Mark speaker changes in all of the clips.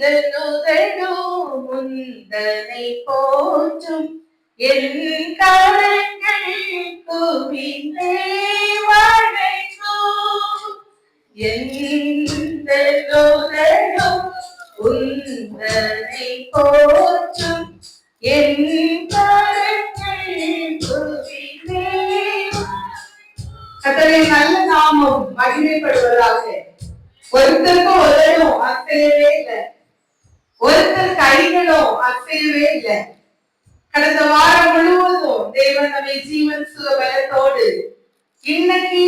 Speaker 1: இந்த நுதடோ முந்தனை போற்றும் என் கரங்கள் குவிந்தே வணங்கும். எந்த நுதடோ முந்தனை போற்றும் என் கரங்கள் குவிந்தே. கர்த்தருடைய நல்ல நாமம் மகிமைப்படுவதாக. ஒருத்தருக்கும் உதடும் அசையவே இல்லை, ஒருத்தர் கைகளும் அசையவே இல்லை. கடந்த வாரம் முழுவதும் தேவன் நம்மை ஜீவன் சுக பலத்தோடு இன்னைக்கு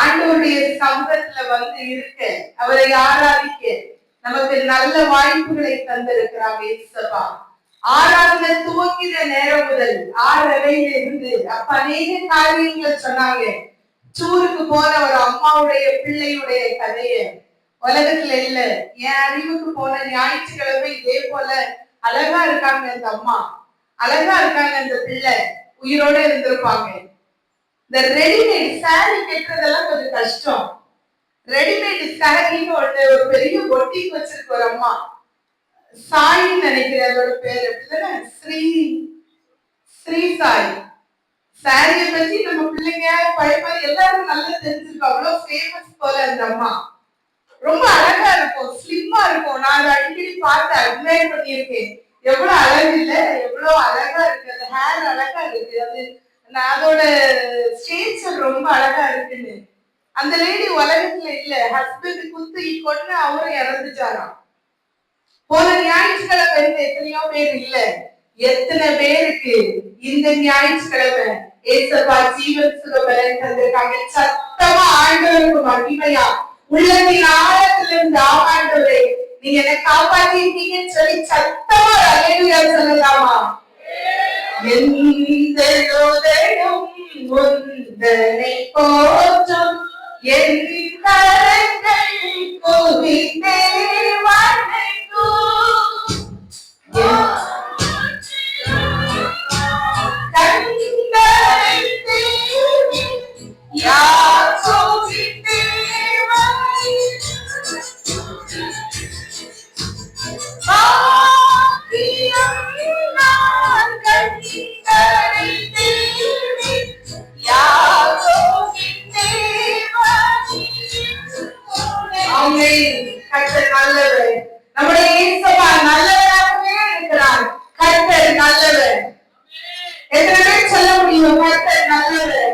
Speaker 1: ஆண்டவருடைய சமூகத்துல வந்து இருக்க, அவரை ஆராதிக்க நமக்கு நல்ல வாய்ப்புகளை தந்திருக்கிறாங்க. இயேசுவா ஆராதனை துவங்கின நேரம் முதல் 6:30 இருந்து அப்ப அநேக காரியங்களை சொன்னாங்க. சூருக்கு போன ஒரு அம்மாவுடைய பிள்ளையுடைய கதைய உலகத்துல இல்ல, என் அறிவுக்கு போன ஞாயிற்றுக்கிழமை இதே போல அழகா இருக்காங்க அந்த அம்மா, அழகா இருக்காங்க அந்த பிள்ளை, உயிரோட இருந்திருப்பாங்க. இந்த ரெடிமேட் சாரி கட்டுறதெல்லாம் கொஞ்சம் கஷ்டம். ரெடிமேட் சாரின்னு ஒரு பெரிய பொட்டிக்கு வச்சிருக்க ஒரு அம்மா, சாயின்னு நினைக்கிறேன் அதோட பேரு, அப்படிதானே? ஸ்ரீ சாய். சாரிய பத்தி நம்ம பிள்ளைங்க பழைய எல்லாரும் நல்லா தெரிஞ்சிருக்கோம். அவ்வளவு ஃபேமஸ் போல அந்த அம்மா. ரொம்ப அழகா இருக்கும், ஸ்லிம்மா இருக்கும். நான் அதை அடிக்கடி பார்த்து அட்மையர் பண்ணியிருக்கேன். எவ்வளவு அழகு இல்ல, எவ்வளவு அழகா இருக்கு, அந்த ஹேர் அழகா இருக்கு, அது அதோட ஸ்டேச்சர் ரொம்ப அழகா இருக்குன்னு. அந்த லேடி உலகத்துல இல்ல, ஹஸ்பண்ட் குத்து கொண்டு அவரும் இறந்துட்டாராம். போன ஞாயிற்றுக்கிழமை எத்தனையோ பேர் இல்ல, எத்தனை பேருக்கு இந்த ஞாயிற்றுக்கிழமை ஏசப்பா ஜீவன் சுகபலன் தந்திருக்காங்க. சத்தமா ஆண்டவருக்கு மகிமையா உள்ளத்தின் ஆழத்திலிருந்து ஆண்டவரே நீங்க என்ன காப்பாத்திருக்கீங்கன்னு சொல்லி சத்தமா அல்லேலூயா சொல்லலாமா? எந்த நுதடும் முந்தனை போற்றும் என் கரங்கள் குவிந்தே வணங்கும். நம்முடைய இயேசுவா நல்லவராகவே இருக்கிறார். கர்த்தர் நல்லவர். எத்தனை பேர் சொல்ல முடியும் கர்த்தர் நல்லவர்?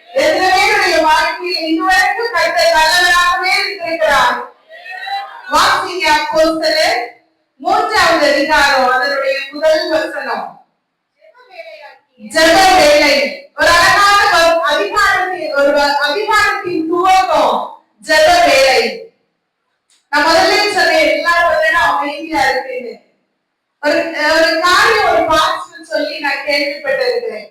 Speaker 1: எத்தனை பேருடைய வாழ்க்கையில் இதுவரைக்கும் கர்த்தர் நல்லவராகவே இருக்கிறார்? வாசிங்க அப்போஸ்தலர் 3வது அதிகாரம் அதனுடைய முதல் வசனம். ஜெப வேளை. ஒரு அழகான அதிகாரத்தின் துவக்கம் ஜெப வேளை. நான் முதல்ல சொன்னேன் எல்லாரும் அமைதியா இருக்குன்னு. ஒரு காரியம் ஒரு பாஸ்டர் சொல்லி நான் கேள்விப்பட்டிருக்கிறேன்.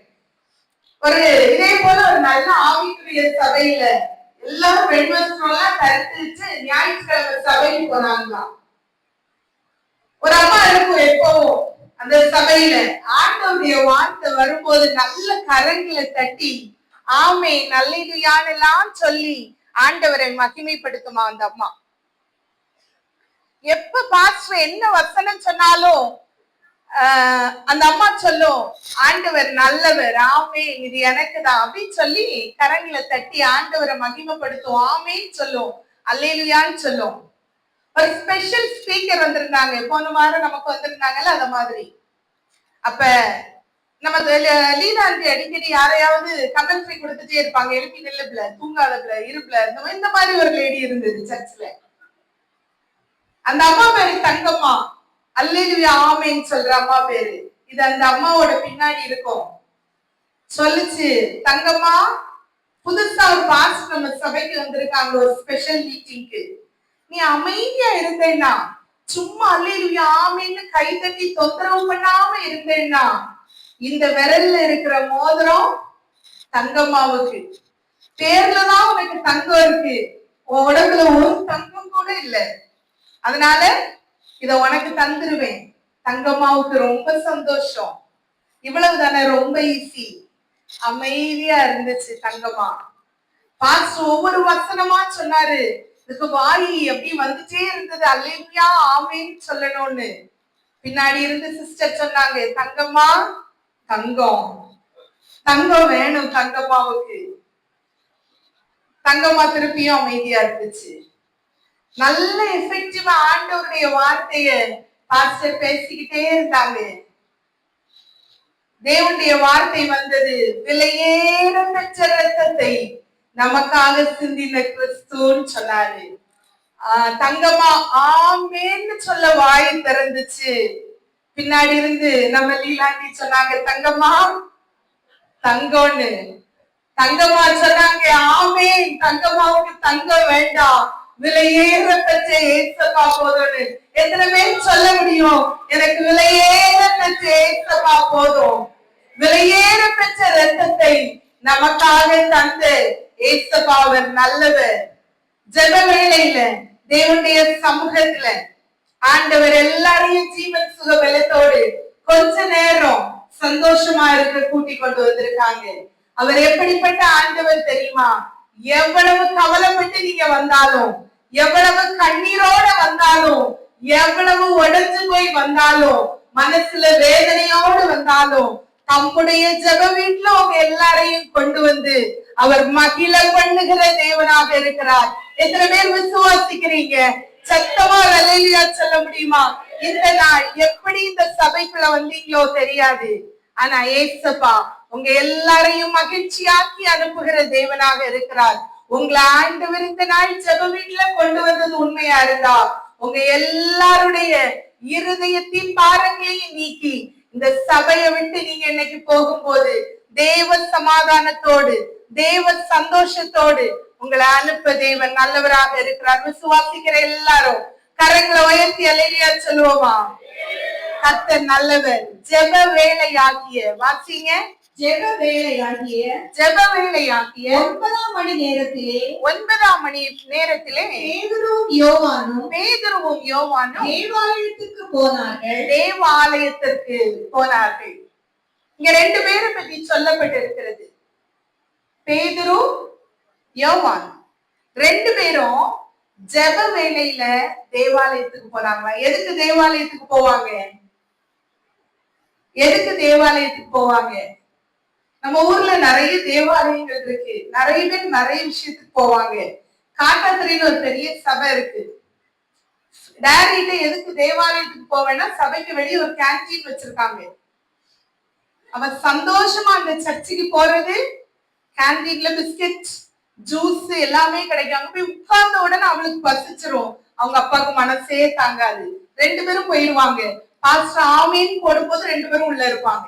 Speaker 1: இதே போல ஒரு நல்ல ஆவிக்குரிய சபையில எல்லாரும் பெண்மஸ்லாம் கருத்துச்சு ஞாயிற்றுக்கிழமை சபைக்கு போனாங்களாம். ஒரு அம்மா இருக்கும் எப்பவும் அந்த சபையில ஆண்டவருடைய வார்த்தை வரும்போது நல்ல கரங்களை தட்டி ஆமே நல்லதுயானெல்லாம் சொல்லி ஆண்டவரை மகிமைப்படுத்துமா அந்த அம்மா. எப்ப பாஸ்டர் என்ன வசனம் சொன்னாலும் அந்த அம்மா சொல்லும் ஆண்டவர் நல்லவர், ஆமே இது எனக்கு தான் அப்படின்னு சொல்லி கரங்களை தட்டி ஆண்டவரை மகிமைப்படுத்தும், ஆமேன்னு சொல்லும், அல்லேலூயான்னு சொல்லும். ஒரு ஸ்பெஷல் ஸ்பீக்கர் வந்திருந்தாங்க, போன வாரம் நமக்கு வந்திருந்தாங்கல்ல அத மாதிரி. அப்ப நம்ம லீலாண்டி அடிக்கடி யாரையாவது கமெண்ட்ரி கொடுத்துட்டே இருப்பாங்க, எழுப்பி நில்லுப்ல, தூங்காதப்ல, இருப்புல, இந்த மாதிரி ஒரு லேடி இருந்தது சர்ச்ல. அந்த அம்மா பேரு தங்கம்மா, அல்லேலூயா ஆமேன்னு சொல்ற அம்மா பேரு. இது அந்த அம்மாவோட பின்னாடி இருக்கும். சொல்லுச்சு, தங்கம்மா புதுசா ஒரு பாஸ்டர் நம்ம சபைக்கு வந்திருக்காங்க ஒரு ஸ்பெஷல் மீட்டிங்க்கு. நீ அமைதியா இருந்தேன்னா, சும்மா அல்லேலூயா ஆமேன்னு கை தட்டி தொந்தரவு பண்ணாம இருந்தேன்னா, இந்த விரல்ல இருக்கிற மோதிரம் தங்கம்மாவுக்கு. பேர்லதான் உனக்கு தங்கம் இருக்கு, உன் உடம்புல ஒரு தங்கம் கூட இல்லை. அதனால இத உனக்கு தந்துருவேன். தங்கம்மாவுக்கு ரொம்ப சந்தோஷம். இவ்வளவு தானே, ரொம்ப ஈஸி. அமைதியா இருந்துச்சு தங்கம்மா. பாஸ்டர் ஒவ்வொரு வசனமா சொன்னாரு. இதுக்கு வாய் அப்படி வந்துட்டே இருந்தது, அல்லேலூயா ஆமேன்னு சொல்லணும்னு. பின்னாடி இருந்து சிஸ்டர் சொன்னாங்க, தங்கம்மா தங்கம் தங்கம் வேணும் தங்கம்மாவுக்கு. தங்கம்மா திருப்பியும் அமைதியா இருந்துச்சு. நல்ல எஃபெக்டிவா ஆண்டவருடைய வார்த்தைய பாஸ்டர் பேசிக்கிட்டே இருந்தாங்க. தேவனுடைய வார்த்தை வந்தது, விலையேற பெற்ற ரத்தத்தை நமக்காக சிந்தின கிறிஸ்துன்னு சொன்னாரு. தங்கம்மா ஆமேன்னு சொல்ல வாய் திறந்துச்சு. பின்னாடி இருந்து நம்ம லீலாண்டி சொன்னாங்க, தங்கம்மா தங்கம்னு. தங்கம்மா சொன்னாங்க, ஆமே தங்கம்மாவுக்கு தங்கம் வேண்டாம், விலையேற பெற்ற ஏசப்பா போதும்னு. எத்தனை பேர் சொல்ல முடியும், எனக்கு விலையேற பெற்ற ஏசப்பா போதும். விலையேற பெற்ற ரத்தத்தை நமக்காக தந்த ஏசப்பா அவர் நல்லவர். ஜெப வேளையில தேவனுடைய சமூகத்துல ஆண்டவர் எல்லாரையும் ஜீவன் சுக பலத்தோடு கொஞ்ச நேரம் சந்தோஷமா இருக்க கூட்டி கொண்டு வந்திருக்காங்க. அவர் எப்படிப்பட்ட ஆண்டவர் தெரியுமா? எவ்வளவு கவலைப்பட்டு நீங்க வந்தாலும், எவ்வளவு கண்ணீரோட வந்தாலும், எவ்வளவு உடைஞ்சு போய் வந்தாலும், மனசுல வேதனையோடு வந்தாலும், தம்முடைய ஜெப வீட்டுல அவங்க எல்லாரையும் கொண்டு வந்து அவர் மகிழ பண்ணுகிற தேவனாக இருக்கிறார். எத்தனை பேர் விசுவாசிக்கிறீங்க? சத்தமா அல்லேலூயா சொல்ல முடியுமா? இந்த நாள் எப்படி இந்த சபைக்குள்ள வந்தீங்களோ தெரியாது, ஆனா ஏசப்பா உங்க எல்லாரையும் மகிழ்ச்சியாக்கி அனுப்புகிற தேவனாக இருக்கிறார். உங்களை ஆண்டவர் இந்த நாள் ஜெப வீட்டுல கொண்டு வந்தது உண்மையா இருந்தா, உங்க எல்லாருடைய இருதயத்தின் பாரங்களையும் நீக்கி இந்த சபையை விட்டு நீங்க இன்னைக்கு போகும்போது தேவ சமாதானத்தோடு, தேவ சந்தோஷத்தோடு உங்களை அனுப்ப தேவன் நல்லவராக இருக்கிறார். விசுவாசிக்கிற எல்லாரும் கரங்களை உயர்த்தி அல்லேலூயா சொல்லுவோமா? கர்த்தர் நல்லவர். ஜெப வேளையாகிய வாசிங்க.
Speaker 2: ஜெப வேளையாகிய
Speaker 1: 9ஆம் மணி நேரத்திலே
Speaker 2: பேதுருவும் யோவானும்
Speaker 1: தேவாலயத்திற்கு போனார்கள். இங்க ரெண்டு பேரை பற்றி சொல்லப்பட்டிருக்கிறது. பேதுரு, யோவான் ரெண்டு பேரும் ஜெப வேளையில தேவாலயத்துக்கு போறாங்களா? எதுக்கு தேவாலயத்துக்கு போவாங்க? நம்ம ஊர்ல நிறைய தேவாலயங்கள் இருக்கு, நிறைய பேர் நிறைய விஷயத்துக்கு போவாங்க. காட்டாத்துறையில ஒரு பெரிய சபை இருக்கு. டைரக்டா எதுக்கு தேவாலயத்துக்கு போவேன்னா, சபைக்கு வெளியே ஒரு கேன்டீன் வச்சிருக்காங்க. அவன் சந்தோஷமா அந்த சர்ச்சுக்கு போறது, கேன்டீன்ல பிஸ்கெட் ஜூஸ் எல்லாமே கிடைக்கும். அங்க போய் உட்கார்ந்த உடனே அவளுக்கு பசிச்சிரும், அவங்க அப்பாவுக்கு மனசே தாங்காது, ரெண்டு பேரும் போயிருவாங்க. பாஸ்டர் ஆமீன் போடும்போது ரெண்டு பேரும் உள்ள இருப்பாங்க.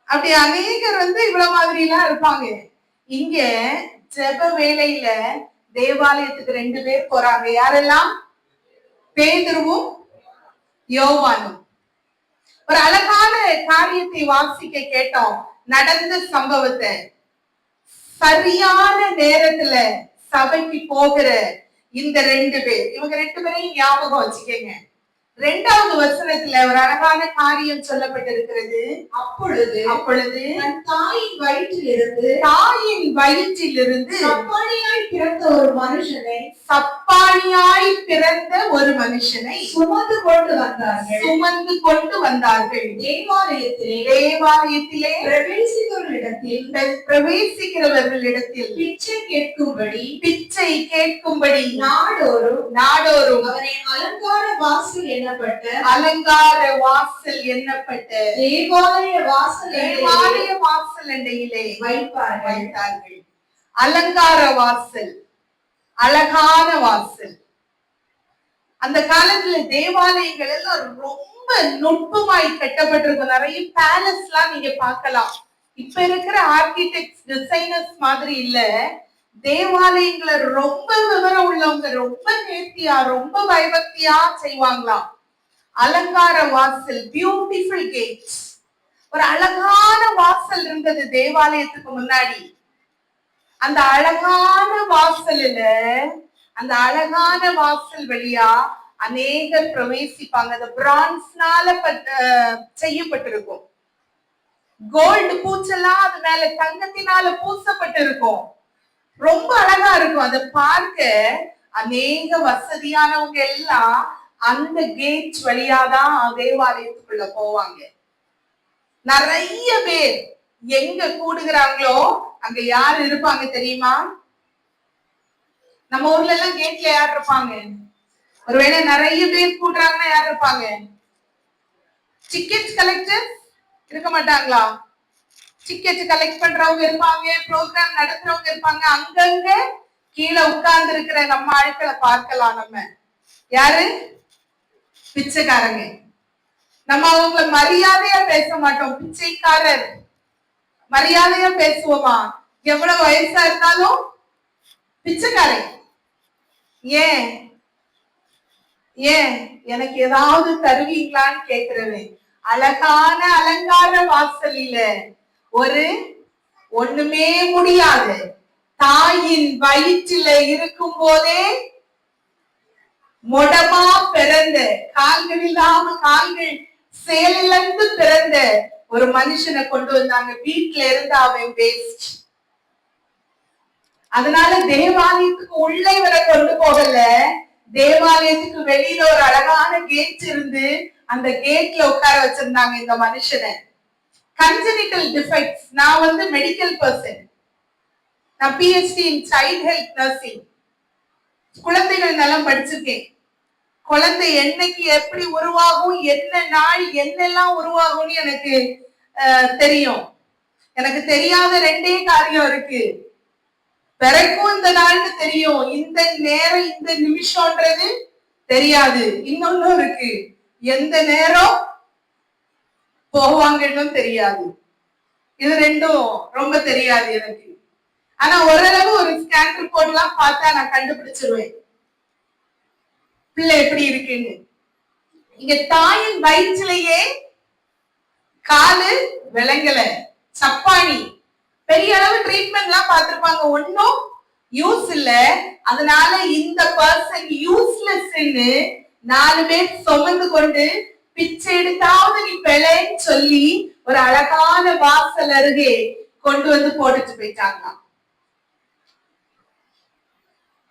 Speaker 1: அப்படி அநேகர் இவ்வளவு மாதிரி எல்லாம் இருப்பாங்க. இங்க ஜெப வேளையில தேவாலயத்துக்கு ரெண்டு பேர் போறாங்க. யாரெல்லாம்? பேதுருவும் யோவானும். ஒரு அழகான காரியத்தை வாசிக்க கேட்டோம். நடந்த சம்பவத்தை சரியான நேரத்துல சபைக்கு போகிற இந்த ரெண்டு பேர், இவங்க ரெண்டு பேரையும் ஞாபகம் வச்சுக்கங்க. 2வது வசனத்துல ஒரு அழகான காரியம் சொல்லப்பட்டிருக்கிறது. அப்பொழுது
Speaker 2: தன் தாயின் வயிற்றிலிருந்து
Speaker 1: சப்பானியாய் பிறந்த ஒரு மனுஷனை
Speaker 2: சுமந்து
Speaker 1: கொண்டு வந்தார்கள். தேவாலயத்திலே பிரவேசிக்கிறவர்களிடத்தில் பிச்சை கேட்கும்படி நாடோறும்
Speaker 2: அவனை அலங்கார வாசல் எண்ணப்பட்ட
Speaker 1: தேவாலய வாசல் எண்டையிலே வைத்தார்கள். அலங்கார வாசல், அழகான வாசல். அந்த காலத்துல தேவாலயங்கள் எல்லாம் ரொம்ப நுட்பமாய் கட்டப்பட்டிருக்கும். நிறைய பேலஸ் எல்லாம் நீங்க பார்க்கலாம். இப்ப இருக்கிற ஆர்கிடெக்ட் டிசைனர்ஸ் மாதிரி இல்ல. தேவாலயங்களை ரொம்ப விவரம் உள்ளவங்க ரொம்ப நேர்த்தியா, ரொம்ப பயபக்தியா செய்வாங்களாம். அலங்கார வாசல், பியூட்டிஃபுல் கேட்ஸ். ஒரு அழகான வாசல் இருந்தது தேவாலயத்துக்கு முன்னாடி. அந்த அழகான வாசல் வழியா அநேகர் பிரவேசிப்பாங்க. அந்த பிரான்ஸ்னால செய்யப்பட்டிருக்கும். கோல்டு பூச்செல்லாம் அது மேல தங்கத்தினால பூசப்பட்டிருக்கும். ரொம்ப அழகா இருக்கும். அதை பார்க்க அநேக வசதியானவங்க எல்லாம் அந்த கேட் வழியாதான் தேவாலயத்துக்குள்ள போவாங்க. நிறைய பேர் எங்க கூடுகிறாங்களோ அங்க யாரு இருப்பாங்க தெரியுமா? நம்ம ஊர்ல எல்லாம் கேட்ல யார் இருப்பாங்க? ஒருவேளை நிறைய பேர் கூடுறாங்கன்னா யார் இருப்பாங்க? டிக்கெட் கலெக்டர் இருக்க மாட்டாங்களா? டிக்கெட் கலெக்ட் பண்றவங்க இருப்பாங்க, ப்ரோக்ராம் நடத்துறவங்க இருப்பாங்க. அங்கங்க கீழே உட்கார்ந்து இருக்கிற நம்ம ஆட்களை பார்க்கலாம். நம்ம யாரு? பிச்சைக்காரங்க. நம்ம அவங்கள மரியாதையா பேச மாட்டோம். பிச்சைக்காரர் மரியாதையா பேசுவோமா? எவ்வளவு வயசா இருந்தாலும் பிச்சைக்காரன். ஏன் ஏன் எனக்கு ஏதாவது தருவீங்களான்னு கேக்குறவன். அழகான அலங்கார வாசலில ஒரு ஒண்ணுமே முடியாது தாயின் வயிற்றில இருக்கும் போதே மொடமா பிறந்த, கால்கள் இல்லாம கால்கள் சேலிலிருந்து பிறந்த ஒரு மனுஷனை கொண்டு வந்தாங்க. வீட்டுல இருந்து அவன் வேஸ்ட். அதனால தேவாலயத்துக்கு உள்ளே வர கொண்டு போகல, தேவாலயத்துக்கு வெளியில ஒரு அழகான கேட் இருந்து அந்த கேட்ல உட்கார வச்சிருந்தாங்க இந்த மனுஷனை. Congenital defects. நான் மெடிக்கல் பர்சன். நான் PhD இன் சைல்ட் ஹெல்த் நர்சிங். குழந்தைகள் நலம் படிச்சிருக்கேன். குழந்தை என்னைக்கு எப்படி உருவாகும், என்ன நாள் என்னெல்லாம் உருவாகும்னு எனக்கு தெரியும். எனக்கு தெரியாத ரெண்டே காரியம் இருக்கு. பிறக்கும் இந்த நாள்னு தெரியும், இந்த நேரம் இந்த நிமிஷம்ன்றது தெரியாது. இன்னொன்னு இருக்கு, எந்த நேரம் போவாங்கன்னு தெரியாது. இது ரெண்டும் ரொம்ப தெரியாது எனக்கு. ஆனா ஓரளவு ஒரு ஸ்கேன் ரிப்போர்ட் எல்லாம் பார்த்தா நான் கண்டுபிடிச்சிருவேன் பிள்ளை எப்படி இருக்குன்னு. இங்க தாயின் வயிற்றிலேயே காலு விளங்கல, சப்பானி. பெரிய அளவு ட்ரீட்மெண்ட் எல்லாம் பார்த்திருப்பாங்க, ஒன்னும் யூஸ் இல்ல. அதனால இந்த பர்சன் யூஸ்லெஸ் 4 பேர் சுமந்து கொண்டு பிச்சை எடுத்தாவது நீ பிழைன்னு சொல்லி ஒரு அழகான வாசல் அருகே கொண்டு வந்து போட்டுட்டு போயிட்டாங்க.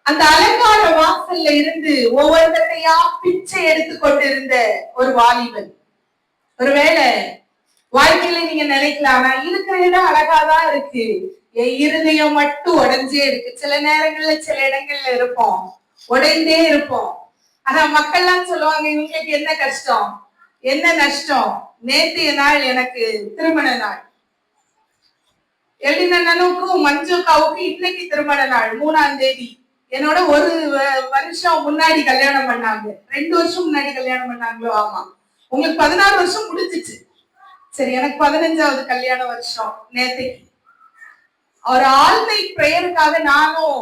Speaker 1: அந்த அலங்கார வாசல்ல இருந்து ஒவ்வொருத்தையா பிச்சை எடுத்து கொண்டிருந்த ஒரு வாலிபன். ஒருவேளை வாழ்க்கையில நீங்க நினைக்கலாம், நான் இருக்கிற இடம் அழகாதான் இருக்கு, என் இருதயம் மட்டும் உடைஞ்சே இருக்கு. சில நேரங்கள்ல சில இடங்கள்ல இருப்போம், உடைந்தே இருப்போம். ஆனா மக்கள்லாம் சொல்லுவாங்க, இவங்களுக்கு என்ன கஷ்டம், என்ன நஷ்டம். நேற்றைய நாள் எனக்கு திருமண நாள். எழினனுக்கும் மஞ்சுக்காவுக்கும் இன்னைக்கு திருமண நாள், 3ஆம் தேதி. என்னோட ஒரு வருஷம் முன்னாடி கல்யாணம் பண்ணாங்க. 2 வருஷம் முன்னாடி கல்யாணம் பண்ணாங்களோ? ஆமா. உங்களுக்கு 16 வருஷம் முடிஞ்சிச்சு. சரி, எனக்கு 15வது கல்யாண வருஷம் நேத்தைக்கு. ஒரு ஆல் நைட் பிரேயருக்காக நானும்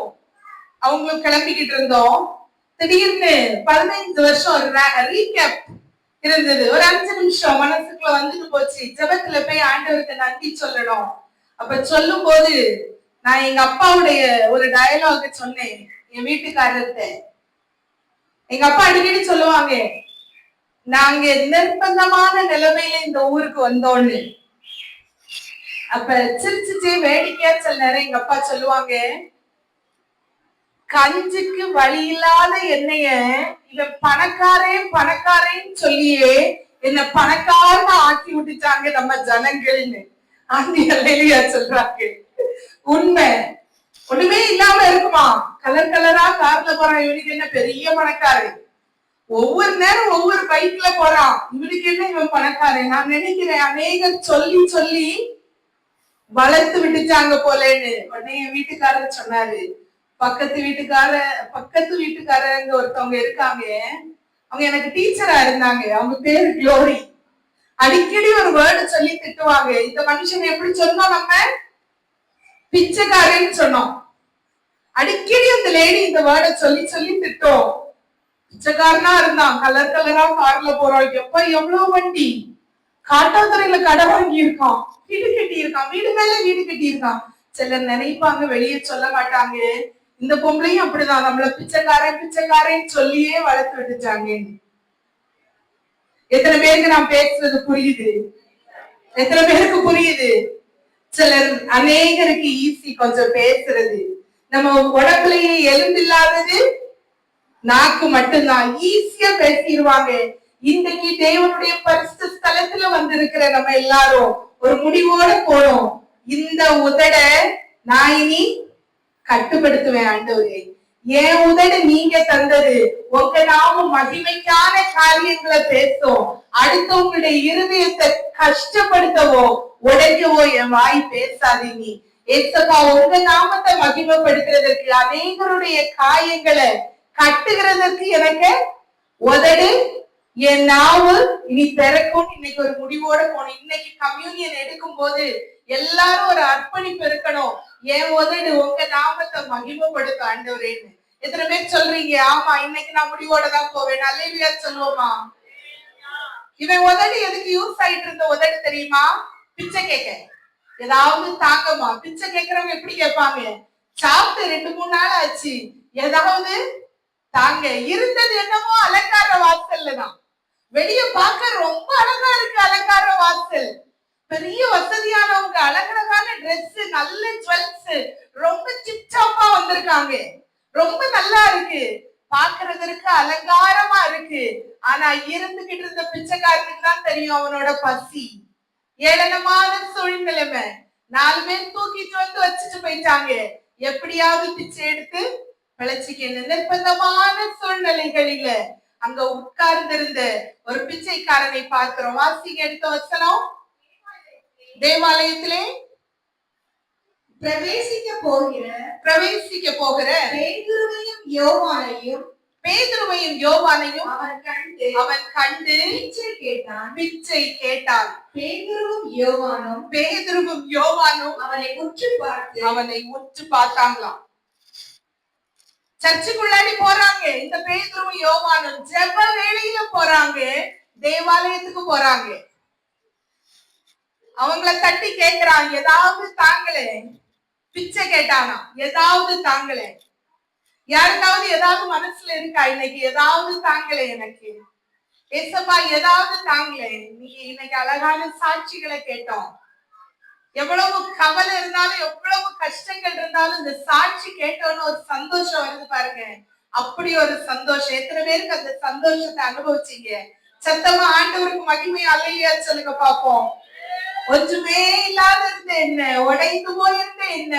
Speaker 1: அவங்களும் கிளம்பிக்கிட்டு இருந்தோம். திடீர்னு 15 வருஷம் ஒரு ரீகேப் இருந்தது. ஒரு 5 நிமிஷம் மனசுக்குள்ள வந்துட்டு போச்சு. ஜெபத்துல போய் ஆண்டவருக்கு நன்றி சொல்லணும். அப்ப சொல்லும் போது நான் எங்க அப்பாவுடைய ஒரு டயலாக சொன்னேன் என் வீட்டுக்காரர்கிட்ட. எங்க அப்பா அடிக்கடி சொல்லுவாங்க, நாங்க நிர்பந்தமான நிலைமையில இந்த ஊருக்கு வந்தோன்னு. அப்ப சிரிச்சுட்டு வேடிக்கையா சில நேரம் எங்க அப்பா சொல்லுவாங்க, கஞ்சிக்கு வழி இல்லாத என்னைய இவன் பணக்காரேன்னு சொல்லியே என்ன பணக்காரனா ஆக்கி விட்டுட்டாங்க நம்ம ஜனங்கள்னு ஆண்டியா சொல்றாங்க. உண்மை. ஒண்ணுமே இல்லாம இருக்குமா, கலர் கலரா கார்ல போறான், இவனுக்கு என்ன பெரிய பணக்காரன். ஒவ்வொரு நேரம் ஒவ்வொரு பைக்ல போறான், இவனுக்கு என்ன இவன் பணக்காரன். நான் நினைக்கிறேன் அநேக சொல்லி சொல்லி வளர்த்து விட்டுட்டாங்க போலேன்னு. உடனே என் வீட்டுக்காரர் சொன்னாரு, பக்கத்து வீட்டுக்காரங்க ஒருத்தவங்க இருக்காங்க, அவங்க எனக்கு டீச்சரா இருந்தாங்க, அவங்க பேரு க்ளோரி. அடிக்கடி ஒரு வேர்டு சொல்லி திட்டுவாங்க. இந்த மனுஷன் எப்படி சொன்னோம், நம்ம பிச்சைக்காரன்னு சொன்னோம். அடிக்கடி அந்த லேடி இந்த வேர்டை சொல்லி சொல்லி திட்டோம். பிச்சைக்காரனா இருந்தான், கலர் கலரா கார்ல போறான், எப்ப எவ்வளவு வண்டி, காட்டாத்துறையில கடை வாங்கி இருக்கான், வீடு கட்டி இருக்கான், வீடு மேல வீடு கட்டி இருக்கான். சிலர் நினைப்பாங்க, வெளியே சொல்ல மாட்டாங்க, இந்த பொம்பளையும் அப்படிதான், நம்மள பிச்சைக்காரன்னு சொல்லியே வளர்த்து விட்டுச்சாங்க. எத்தனை பேருக்கு நான் பேசுறது புரியுது? எத்தனை பேருக்கு புரியுது? சிலர் அநேகருக்கு ஈஸி கொஞ்சம் பேசுறது, நம்ம உடம்புலயே எலும்பில்லாதது நாக்கு மட்டும்தான். ஈஸியா பேசிடுவாங்க. இன்னைக்கு தேவனுடைய பரிசுத்த ஸ்தலத்துல வந்திருக்கிற நம்ம எல்லாரும் ஒரு முடிவோட போறோம். இந்த உதட நான் இனி கட்டுப்படுத்துவேன் ஆண்டவரே. என் உதடு நீங்க தந்தது. உங்க நாமும் மகிமைக்கான காரியங்களை பேசும். அடுத்தவங்களுடைய இருதயத்தை கஷ்டப்படுத்தவோ உடைக்கவோ என் வாய் பேசாதீங்க. ஏசப்பா, உங்க நாமத்தை மகிமைப்படுத்துறதற்கு, அநேகருடைய காயங்களை கட்டுகிறதற்கு எனக்கு உதடு, என் நாவு இனி திறக்கும். இன்னைக்கு ஒரு முடிவோட போகணும். இன்னைக்கு கம்யூனியன் எடுக்கும் போது எல்லாரும் ஒரு அர்ப்பணிப்பு இருக்கணும். என் உதடு உங்க நாமத்தை மகிமைப்படுத்த ஆண்டவரேன்னு எத்தனை பேர் சொல்றீங்க? ஆமா, இன்னைக்கு நான் முடிவோட தான் போவேன். அல்லேலூயா சொல்லுவோமா? இவன் உதடு எதுக்கு யூஸ் ஆயிட்டு இருந்த உதடு தெரியுமா? பிச்சை கேட்க. ஏதாவது தாக்கமா? பிச்சை கேட்கறவங்க எப்படி கேட்பாங்க? சாப்பிட்டு 2-3 நாள் ஆச்சு, ஏதாவது தாங்க. இருந்தது என்னமோ அலங்கார வாசல்ல தான். வெளிய பார்க்க ரொம்ப அழகா இருக்கு அலங்கார வாசல். பெரிய வசதியானவங்க, அழகழகான ட்ரெஸ், நல்ல ஜுவல்ஸ், ரொம்ப சிப்சாப்பா வந்திருக்காங்க. ரொம்ப நல்லா இருக்கு, பாக்குறதற்கு அலங்காரமா இருக்கு. ஆனா இருந்துகிட்டு இருந்த பிச்சைக்காரனுக்கு தான் தெரியும் அவனோட பசி. ஏளனமான சூழ்நிலைமை. 4 பேர் தூக்கிட்டு வந்து வச்சுட்டு போயிட்டாங்க. எப்படியாவது பிச்சை எடுத்து பிழைச்சிக்க. நிர்பந்தமான சூழ்நிலைகளில அங்க உட்கார்ந்திருந்த ஒரு பிச்சைக்காரனை பார்க்கிறோம். வாசிங்க எடுத்த வசனம். தேவாலயத்திலே
Speaker 2: பிரவேசிக்க போகிற
Speaker 1: பேதுருவையும் யோவானையும் அவன் கண்டு பிச்சை கேட்டான். பேதுருவும் யோவானும் அவனை உற்று பார்த்தாங்களாம். சர்ச்சுக்குள்ளாடி போறாங்க. இந்த பேதுருவும் யோவானும் ஜெப வேளையில போறாங்க, தேவாலயத்துக்கு போறாங்க. அவங்கள தட்டி கேட்கிறான், ஏதாவது தாங்களே. பிச்சை கேட்டானா, ஏதாவது தாங்களே. யாருக்காவது ஏதாவது மனசுல இருக்கா இன்னைக்கு? ஏதாவது தாங்களே எனக்கு. ஏசப்பா, ஏதாவது தாங்களே. இன்னைக்கு அழகான சாட்சிகளை கேட்டோம். எவ்வளவு கவலை இருந்தாலும், எவ்வளவு கஷ்டங்கள் இருந்தாலும், இந்த சாட்சி கேட்டோன்னு ஒரு சந்தோஷம் வருது பாருங்க. அப்படி ஒரு சந்தோஷம். எத்தனை பேருக்கு அந்த சந்தோஷத்தை அனுபவிச்சீங்க? சத்தமா ஆண்டவருக்கு மகிமை அல்லேலூயா சொல்லுங்க பாப்போம். ஒன்றுமே இல்லாத இருந்த என்ன, உடைந்து போயிருந்த என்ன,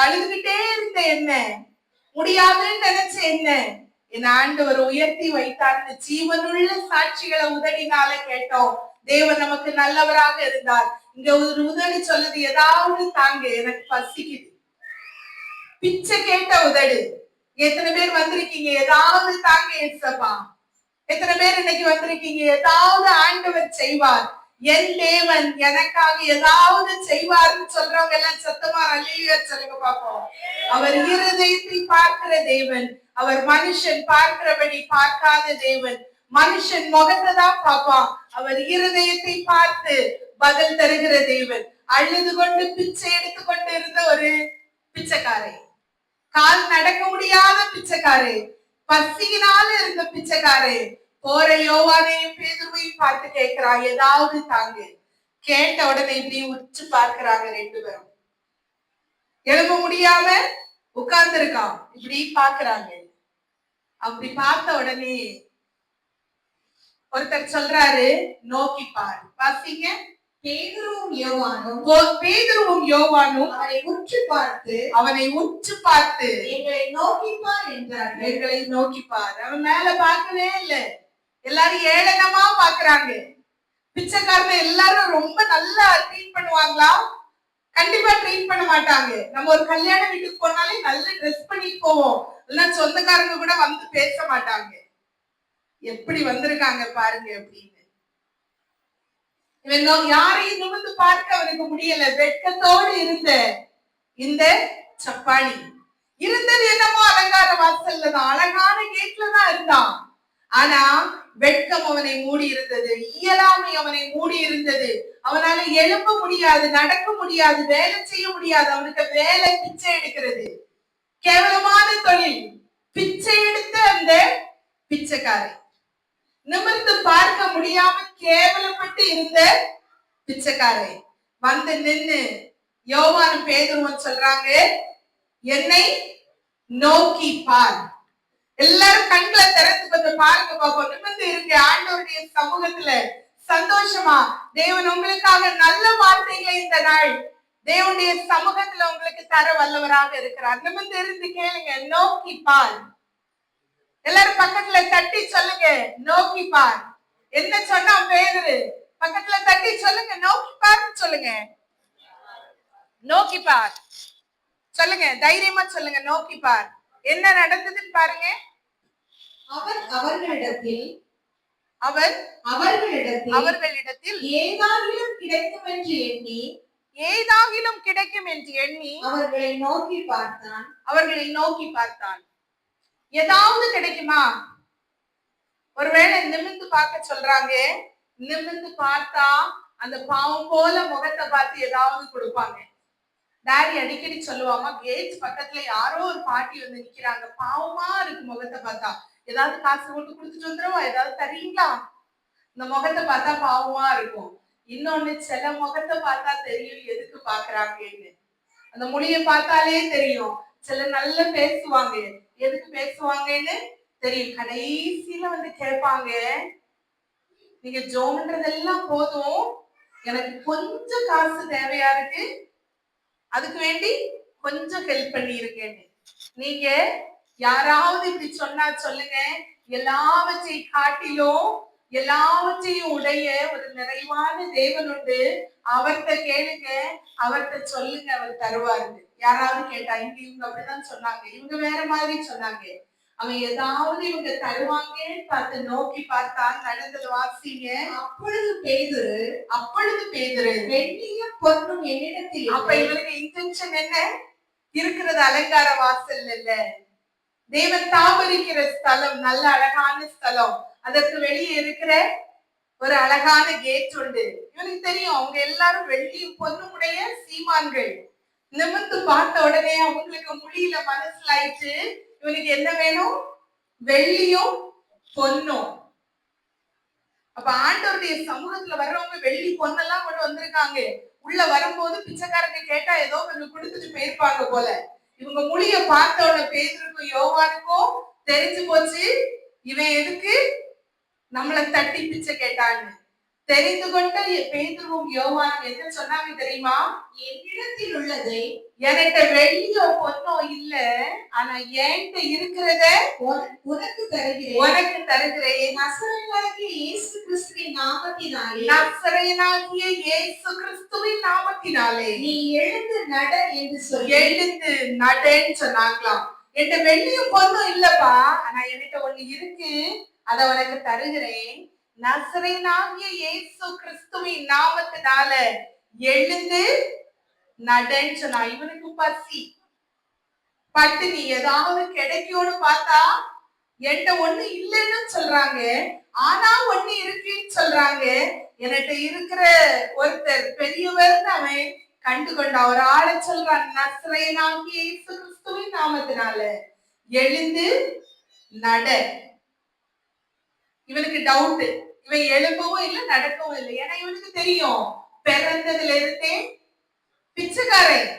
Speaker 1: அழுதுகிட்டே இருந்த என்ன, முடியாதுன்னு நினைச்ச என்ன, என் ஆண்டவர் உயர்த்தி வைத்தார். ஜீவனுள்ள சாட்சிகளை உதடினால கேட்டோம். தேவன் நமக்கு நல்லவராக இருந்தார். இங்க ஒரு உதடு சொல்லுது, ஏதாவது தாங்க, எனக்கு பசிக்குது. பிச்சை கேட்ட உதடு. எத்தனை பேர் வந்திருக்கீங்க? ஏதாவது தாங்க ஏசப்பா. எத்தனை பேர் இன்னைக்கு வந்திருக்கீங்க? ஏதாவது ஆண்டவர் செய்வார், என் தேவன் எனக்காக ஏதாவது செய்வார்னு சொல்றவங்க எல்லாம் சத்தமா அல்லேலூயா சொல்லுங்க பாப்போம். அவர் இருதயத்தை பார்க்கிற தேவன். அவர் மனுஷன் பார்க்கிறபடி பார்க்காத தேவன். மனுஷன் முகத்தை தான் பார்ப்பான், அவர் இருதயத்தை பார்த்து பதில் தருகிற தேவன். அழுது கொண்டு பிச்சை எடுத்து கொண்டு இருந்த ஒரு பிச்சைக்காரை, கால் நடக்க முடியாத பிச்சைக்காரை, பசியினால இருந்த பிச்சைக்காரை போற யோவானையும் பேதுருவையும் பார்த்து கேட்கிறா, ஏதாவது தாங்க. கேட்ட உடனே இப்படி உற்று பார்க்கிறாங்க 2 பேரும். எழும்ப முடியாம உட்கார்ந்து இருக்கான், இப்படி பாக்குறாங்க. அப்படி பார்த்த உடனே ஒருத்தர் சொல்றாரு, நோக்கி பார். வாசிங்க.
Speaker 2: பேதுருவும்
Speaker 1: யோவானும்
Speaker 2: அவனை உற்று பார்த்து
Speaker 1: எங்களை நோக்கி பார் என்றார்கள். எங்களை நோக்கி பார். அவன் மேல பார்க்கவே இல்லை. எல்லாரும் ஏளனமா பாக்குறாங்க. பிச்சைக்காரனை எல்லாரும் ரொம்ப நல்லா ட்ரீட் பண்ணுவாங்களா? கண்டிப்பா ட்ரீட் பண்ண மாட்டாங்க. நம்ம ஒரு கல்யாண வீட்டுக்கு போனாலே நல்ல ட்ரெஸ் பண்ணிட்டு போவோம். இல்ல சொந்தக்காரங்க கூட வந்து பேச மாட்டாங்க. எப்படி வந்திருக்காங்க பாருங்க அப்படின்னு. இவன் யாரையும் நிமிர்ந்து பார்க்க அவனுக்கு முடியல. வெட்கத்தோடு இருந்த இந்த சப்பானி இருந்தது என்னமோ அலங்கார வாசல்ல தான், அழகான கேட்ல தான் இருந்தான். ஆனா வெட்கம் அவனை மூடி இருந்தது, இயலாமை அவனை மூடி இருந்தது. அவனால எழும்ப முடியாது, நடக்க முடியாது, வேலை செய்ய முடியாது. அவனுக்கு வேலை பிச்சை எடுக்கிறது, கேவலமான தொழில். பிச்சை எடுத்த அந்த பிச்சைக்காரை, நிமிர்ந்து பார்க்க முடியாம கேவலப்பட்டு இருந்த பிச்சைக்காரை வந்து நின்னு யோவானும் பேதுருவும் சொல்றாங்க, என்னை நோக்கி பார். எல்லாரும் கண்களை திறந்து கொஞ்சம் பாருங்க பாப்போம். நிமிர்ந்து இருக்க ஆண்டவருடைய சமூகத்துல சந்தோஷமா தேவன் உங்களுக்காக நல்ல வார்த்தைகளை இந்த நாள் தேவனுடைய சமூகத்துல உங்களுக்கு தர வல்லவராக இருக்கிறார். நிமிர்ந்து இருந்து கேளுங்க, நோக்கி பார். எல்லாரும் பக்கத்துல தட்டி சொல்லுங்க, நோக்கி பார். என்ன சொன்னா பேதுரு? பக்கத்துல தட்டி சொல்லுங்க, நோக்கி பாருன்னு சொல்லுங்க. நோக்கி பார் சொல்லுங்க, தைரியமா சொல்லுங்க, நோக்கி பார். என்ன நடந்ததுன்னு பாருங்க.
Speaker 2: அவர்களிடத்தில்
Speaker 1: ஏதாகிலும் கிடைக்கும் என்று எண்ணி
Speaker 2: அவர்களை
Speaker 1: நோக்கி பார்த்தான். ஏதாவது கிடைக்குமா? ஒருவேளை நிமிர்ந்து பார்க்க சொல்றாங்க. நிமிர்ந்து பார்த்தா அந்த பாவம் போல முகத்தை பார்த்து ஏதாவது கொடுப்பாங்க. டாடி அடிக்கடி சொல்லுவாங்க, கேட் பக்கத்துல யாரோ ஒரு பாட்டி வந்து நிக்கிறாங்க, பாவமா இருக்கு முகத்தை பார்த்தா, ஏதாவது காசு போட்டு கொடுத்துட்டு வந்துருவா, ஏதாவது தரீங்களா? இந்த முகத்தை பார்த்தா பாவமா இருக்கும். இன்னொன்னு, சில முகத்தை பார்த்தா தெரியும் எதுக்கு பாக்குறாங்கன்னு. அந்த மொழியை பார்த்தாலே தெரியும். சில நல்லா பேசுவாங்க, எதுக்கு பேசுவாங்கன்னு தெரியும். கடைசியில வந்து கேட்பாங்க, நீங்க ஜோம்ன்றதெல்லாம் போதும், எனக்கு கொஞ்சம் காசு தேவையா இருக்கு, அதுக்கு வேண்டி கொஞ்சம் ஹெல்ப் பண்ணி இருக்கேன்னு. நீங்க யாராவது இப்படி சொன்னா சொல்லுங்க, எல்லாவற்றையும் காட்டிலும் எல்லாவற்றையும் உடைய ஒரு நிறைவான தேவன் உண்டு, அவர்கிட்ட கேளுங்க, அவர்கிட்ட சொல்லுங்க, அவர் தருவாரு. யாராவது கேட்டா, இவங்க அப்படிதான் சொன்னாங்க, இவங்க வேற மாதிரி சொன்னாங்க, அவன் ஏதாவது இவங்க தருவாங்கன்னு பார்த்து நோக்கி பார்த்தா நடந்தது வாசிங்க. அப்பொழுது பேதுரு
Speaker 2: வெள்ளியும் பொன்னும் என்னிடத்தில்.
Speaker 1: அப்ப இவருக்கு இன்டென்ஷன் என்ன? இருக்கிறது அலங்கார வாசல் இல்ல, தேவன் தாபரிக்கிற ஸ்தலம், நல்ல அழகான ஸ்தலம். அதற்கு வெளியே இருக்கிற ஒரு அழகான கேட் உண்டு. இவனுக்கு தெரியும் அவங்க எல்லாரும் வெள்ளியும் பொன்னும் உடைய சீமான்கள். நிமிர்ந்து பார்த்த உடனே அவங்களுக்கு முடியல, மனசுல ஆயிடுச்சு, இவனுக்கு என்ன வேணும்? வெள்ளியும் பொன்னும். அப்ப ஆண்டவருடைய சமூகத்துல வர்றவங்க வெள்ளி பொன்னெல்லாம் கொண்டு வந்திருக்காங்க. உள்ள வரும்போது பிச்சைக்காரங்க கேட்டா ஏதோ கொஞ்சம் கொடுத்துட்டு போயிருப்பாங்க போல. இவங்க மொழிய பார்த்த உடனே பேதுருக்கும் யோவானுக்கும் தெரிஞ்சு போச்சு, இவன் எதுக்கு நம்மளை தட்டி பிச்சை கேட்டான்னு. தெரிந்து கொண்ட பேதுருவும் யோவானும் என்ன சொன்னாங்க தெரியுமா?
Speaker 2: என்னிடத்தில் உள்ளதை,
Speaker 1: என்கிட்ட வெள்ளியோ பொன்னோ இல்ல, ஆனா என்கிட்ட இருக்கிறத
Speaker 2: உனக்கு தருகிறேன்.
Speaker 1: நசரேயனாகிய இயேசு கிறிஸ்துவின் நாமத்தினாலே
Speaker 2: நீ எழுந்து நட என்று சொல்லி.
Speaker 1: எழுந்து நடன்னு சொன்னாங்களாம். என்கிட்ட வெள்ளியும் பொன்னும் இல்லப்பா, ஆனா என்கிட்ட ஒண்ணு இருக்கு, அத உனக்கு தருகிறேன். நசரேயனாகிய இயேசு கிறிஸ்துவின் நாமத்தினால எழுந்து நடன்னு சொன்னா. இவனுக்கு பசி, பட்டினி, ஏதாவது கிடைக்கும்னு பார்த்தா என்கிட்ட ஒண்ணு இல்லைன்னு சொல்றாங்க, ஆனா ஒண்ணு இருக்குன்னு சொல்றாங்க. என்கிட்ட இருக்கிற ஒருத்தர் பெரியவர் அவன் கண்டு கொண்டான். ஒரு ஆளை சொல்றான், நசரேயனாகிய இயேசு கிறிஸ்துவின் நாமத்தினால எழுந்து நட. இவனுக்கு டவுட், இவன் எழும்பவும் இல்லை நடக்கவும் இல்லை. ஏன்னா இவனுக்கு தெரியும், பிறந்ததுல இருந்தே பிச்சைக்காரன்,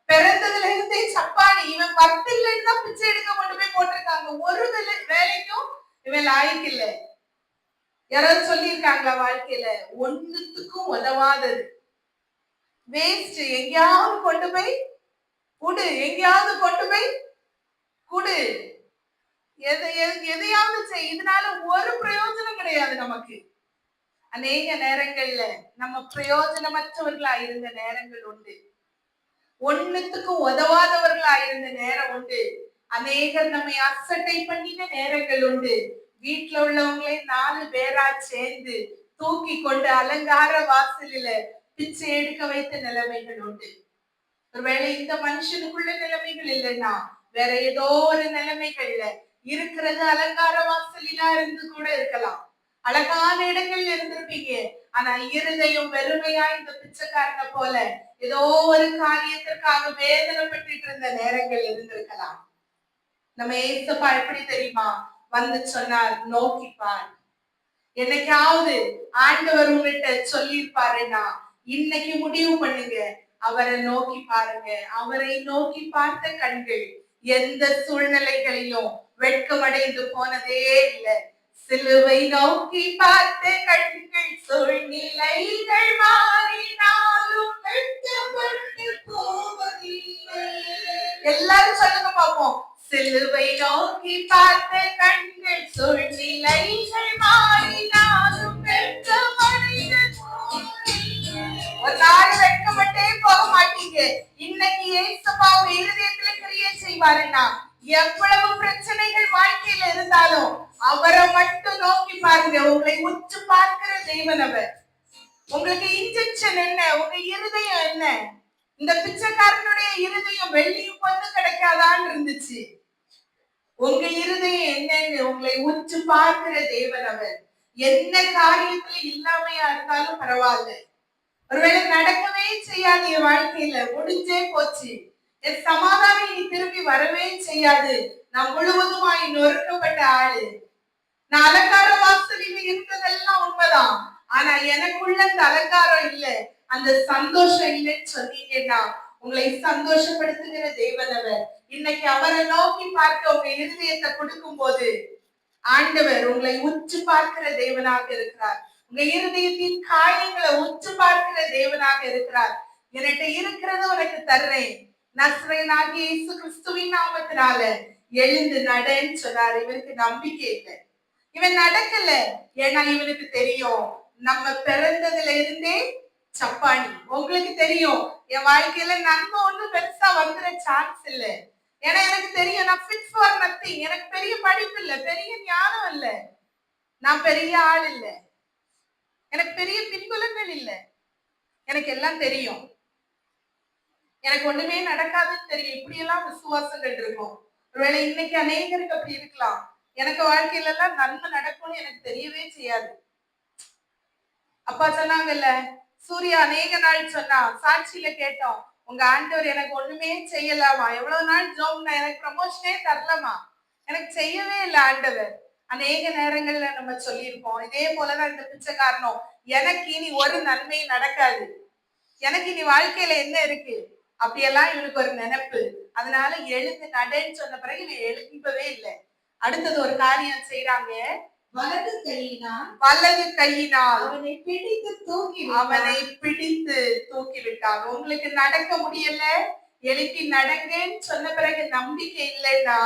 Speaker 1: பிறந்ததுல இருந்தே சப்பானி, இவன் வர்த்து இல்லைன்னு தான் பிச்சை எடுக்க கொண்டு போய் போட்டிருக்காங்க. ஒரு வேலைக்கும் இவன் லாய்க்கு இல்லை. யாராவது சொல்லியிருக்காங்களா வாழ்க்கையில? ஒண்ணுத்துக்கும் உதவாதது, வேஸ்ட். எங்கேயாவது கொண்டு போய் குடு, எங்கேயாவது கொண்டு போய் குடு, எதையாவது செய், இதனால ஒரு பிரயோஜனம் கிடையாது நமக்கு. அநேக நேரங்கள்ல நம்ம பிரயோஜனமற்றவர்களா இருந்த நேரங்கள் உண்டு, ஒண்ணுத்துக்கும் உதவாதவர்களா இருந்த நேரம் உண்டு, அநேகர் நம்மை அசட்டை பண்ணின நேரங்கள் உண்டு. வீட்டுல உள்ளவங்களே 4 பேரா சேர்ந்து தூக்கி கொண்டு அலங்கார வாசலில பிச்சை எடுக்க வைத்த நிலைமைகள் உண்டு. ஒருவேளை இந்த மனுஷனுக்குள்ள நிலைமைகள் இல்லைன்னா வேற ஏதோ ஒரு நிலைமைகள்ல இருக்கிறது அலங்கார வாசலிலா இருந்து கூட இருக்கலாம், அழகான இடங்கள்ல இருந்திருப்பீங்க. ஆனா இருதயம் வெறுமையா இந்த பிச்சைக்காரனை போல ஏதோ ஒரு காரியத்திற்காக வேதனைப்பட்டு இருந்த நேரங்கள் இருந்திருக்கலாம். நம்ம ஏசப்பா எப்படி தெரியுமா வந்து சொன்னார், நோக்கிப்பார். என்னைக்காவது ஆண்டவர் உங்ககிட்ட சொல்லியிருப்பாருன்னா இன்னைக்கு முடிவு பண்ணுங்க, அவரை நோக்கி பாருங்க. அவரை நோக்கி பார்த்த கண்கள் எந்த சூழ்நிலைகளிலும் வெட்கமடைந்து போனதே இல்லை. சிலுவை நோக்கி பார்த்த கண்கள் சூழ்நிலைகள் மாறினாலும் வெட்கப்பட்டு போவதில்லை. எல்லாரும் சொல்லுங்க பாப்போம். சிலுவை நோக்கி பார்த்த கண்கள் சூழ்நிலைகள் மாறினாலும் வெட்கமடைந்து போவதில்லை. ஒரு நாள் வெட்கப்பட்டே போக மாட்டீங்க. இன்னைக்கு இயேசுப்பா உங்க இருதயத்துல கிரியை செய்வாருன்னா, எவ்வளவு பிரச்சனைகள் வாழ்க்கையில இருந்தாலும் அவரை மட்டும் நோக்கி பாருங்க. உங்களை உற்று பார்க்கிற தேவன் அவர். உங்களுக்கு இன்ஜெக்ஷன் என்ன? உங்க இருதயம் என்ன? இந்த பிச்சைக்காரனுடைய இருதயம் வெள்ளியும் பொண்ணு கிடைக்காதான்னு இருந்துச்சு. உங்க இருதயம் என்னன்னு உங்களை உற்று பார்க்கிற தேவன் அவர். என்ன காரியத்துல இல்லாமையா இருந்தாலும் பரவாயில்ல. ஒருவேளை நடக்கவே செய்யாது என் வாழ்க்கையில, முடிஞ்சே போச்சு, என் சமாதானம் இனி திரும்பி வரவே செய்யாது, நான் முழுவதுமாய் நொறுக்கப்பட்ட ஆளு, நான் அலங்கார வாசலில் இருந்ததெல்லாம் உண்மைதான், ஆனா எனக்குள்ள அந்த அலங்காரம் இல்ல, அந்த சந்தோஷம் இல்லைன்னு சொன்னீங்கன்னா உங்களை சந்தோஷப்படுத்துகிற தேவன் அவர். இன்னைக்கு அவரை நோக்கி பார்க்க உங்க இருதயத்தை கொடுக்கும் போது ஆண்டவர் உங்களை உற்று பார்க்கிற தேவனாக இருக்கிறார். உங்க இருதயத்தின் காயங்களை உற்று பார்க்கிற தேவனாக இருக்கிறார். என்கிட்ட இருக்கிறத உனக்கு தர்றேன், நஸ்ரேனாகிய இயேசு கிறிஸ்துவின் நாமத்தினால எழுந்து நடன்னு சொன்னார். இவருக்கு நம்பிக்கை இல்லை, இவன் நடக்கல. ஏன்னா இவனுக்கு தெரியும், நம்ம பிறந்ததுல இருந்தே சப்பானி. உங்களுக்கு தெரியும் என் வாழ்க்கையில நன்மை ஒண்ணு பெருசா வந்துட சான்ஸ் இல்ல. ஏன்னா எனக்கு தெரியும் நான் ஃபிட் ஃபார் நத்திங். எனக்கு பெரிய படிப்பு இல்ல, பெரிய ஞானம் இல்ல, நான் பெரிய ஆள் இல்ல, எனக்கு பெரிய பின்புலங்கள் இல்ல, எனக்கு எல்லாம் தெரியும், எனக்கு ஒண்ணுமே நடக்காதுன்னு தெரியும். இப்படி எல்லாம் விசுவாசங்கள் இருக்கும். ஒருவேளை இன்னைக்கு அநேகருக்கு அப்படி இருக்கலாம். எனக்கு வாழ்க்கையில எல்லாம் நன்மை நடக்கும்னு எனக்கு தெரியவே செய்யாது. அப்பா சொன்னாங்கல்ல, சூர்யா அநேக நாள் சொன்னா, சாட்சியில கேட்டோம், உங்க ஆண்டவர் எனக்கு ஒண்ணுமே செய்யலாமா, எவ்வளவு நாள் ஜோம்னா எனக்கு ப்ரமோஷனே தரலாமா, எனக்கு செய்யவே இல்லை ஆண்டவர். அநேக நேரங்கள்ல நம்ம சொல்லியிருப்போம். இதே போலதான் இந்த பிச்சைக்காரனும், எனக்கு இனி ஒரு நன்மை நடக்காது, எனக்கு இனி வாழ்க்கையில என்ன இருக்கு, அப்படியெல்லாம் இவனுக்கு ஒரு நினைப்பு. அதனால எழுந்து நடன்னு சொன்ன பிறகு இவன் எழும்பவே இல்லை. அடுத்தது ஒரு காரியம் செய்யறாங்க.
Speaker 2: வலது கையினால்
Speaker 1: அவனை பிடித்து தூக்கி விட்டாங்க. உங்களுக்கு நடக்க முடியல, எழுப்பி நடங்கன்னு சொன்ன பிறகு நம்பிக்கை இல்லைன்னா,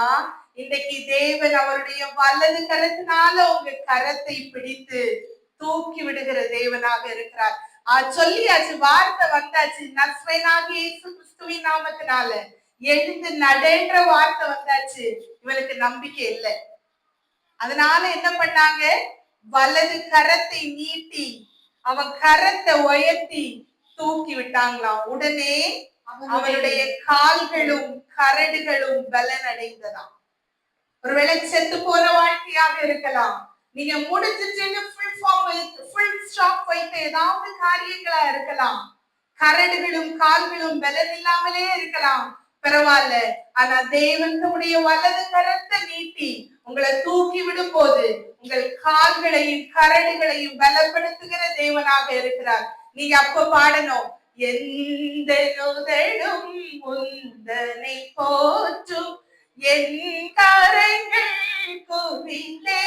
Speaker 1: இன்னைக்கு தேவன் அவருடைய வலது கரத்தினால உங்க கரத்தை பிடித்து தூக்கி விடுகிற தேவனாக இருக்கிறார். சொல்லியாச்சு, வார்த்தை வந்தாச்சு, நஸ்ரேனாகிய இயேசு கிறிஸ்துவின் நாமத்தினால எழுந்து நடன்ற வார்த்தை வந்தாச்சு. இவனுக்கு நம்பிக்கை இல்லை. அதனால என்ன பண்ணாங்க, வலது கரத்தை நீட்டி அவன் கரத்தை உயர்த்தி தூக்கி விட்டாங்களாம். உடனே அவனுடைய கால்களும் கரடுகளும் பலன் அடைந்ததாம். ஒருவேளை செத்து போற வாழ்க்கையாக இருக்கலாம், நீங்க முடிஞ்சிச்சுன்னு ஃபுல் ஸ்டாப் வைத்த ஏதாவது காரியங்களா இருக்கலாம், கரடுகளும் கால்களும் பலன் இல்லாமலே இருக்கலாம், பரவாயில்ல. ஆனா தேவனுடைய வலது கரத்தை நீட்டி உங்களை தூக்கி விடும் போது உங்கள் கால்களையும் கரடுகளையும் பலப்படுத்துகிற தேவனாக இருக்கிறார். நீங்க அப்ப பாடணும், எந்த நுதடும் முந்தனை போற்றும், என் கரங்கள் குவிந்தே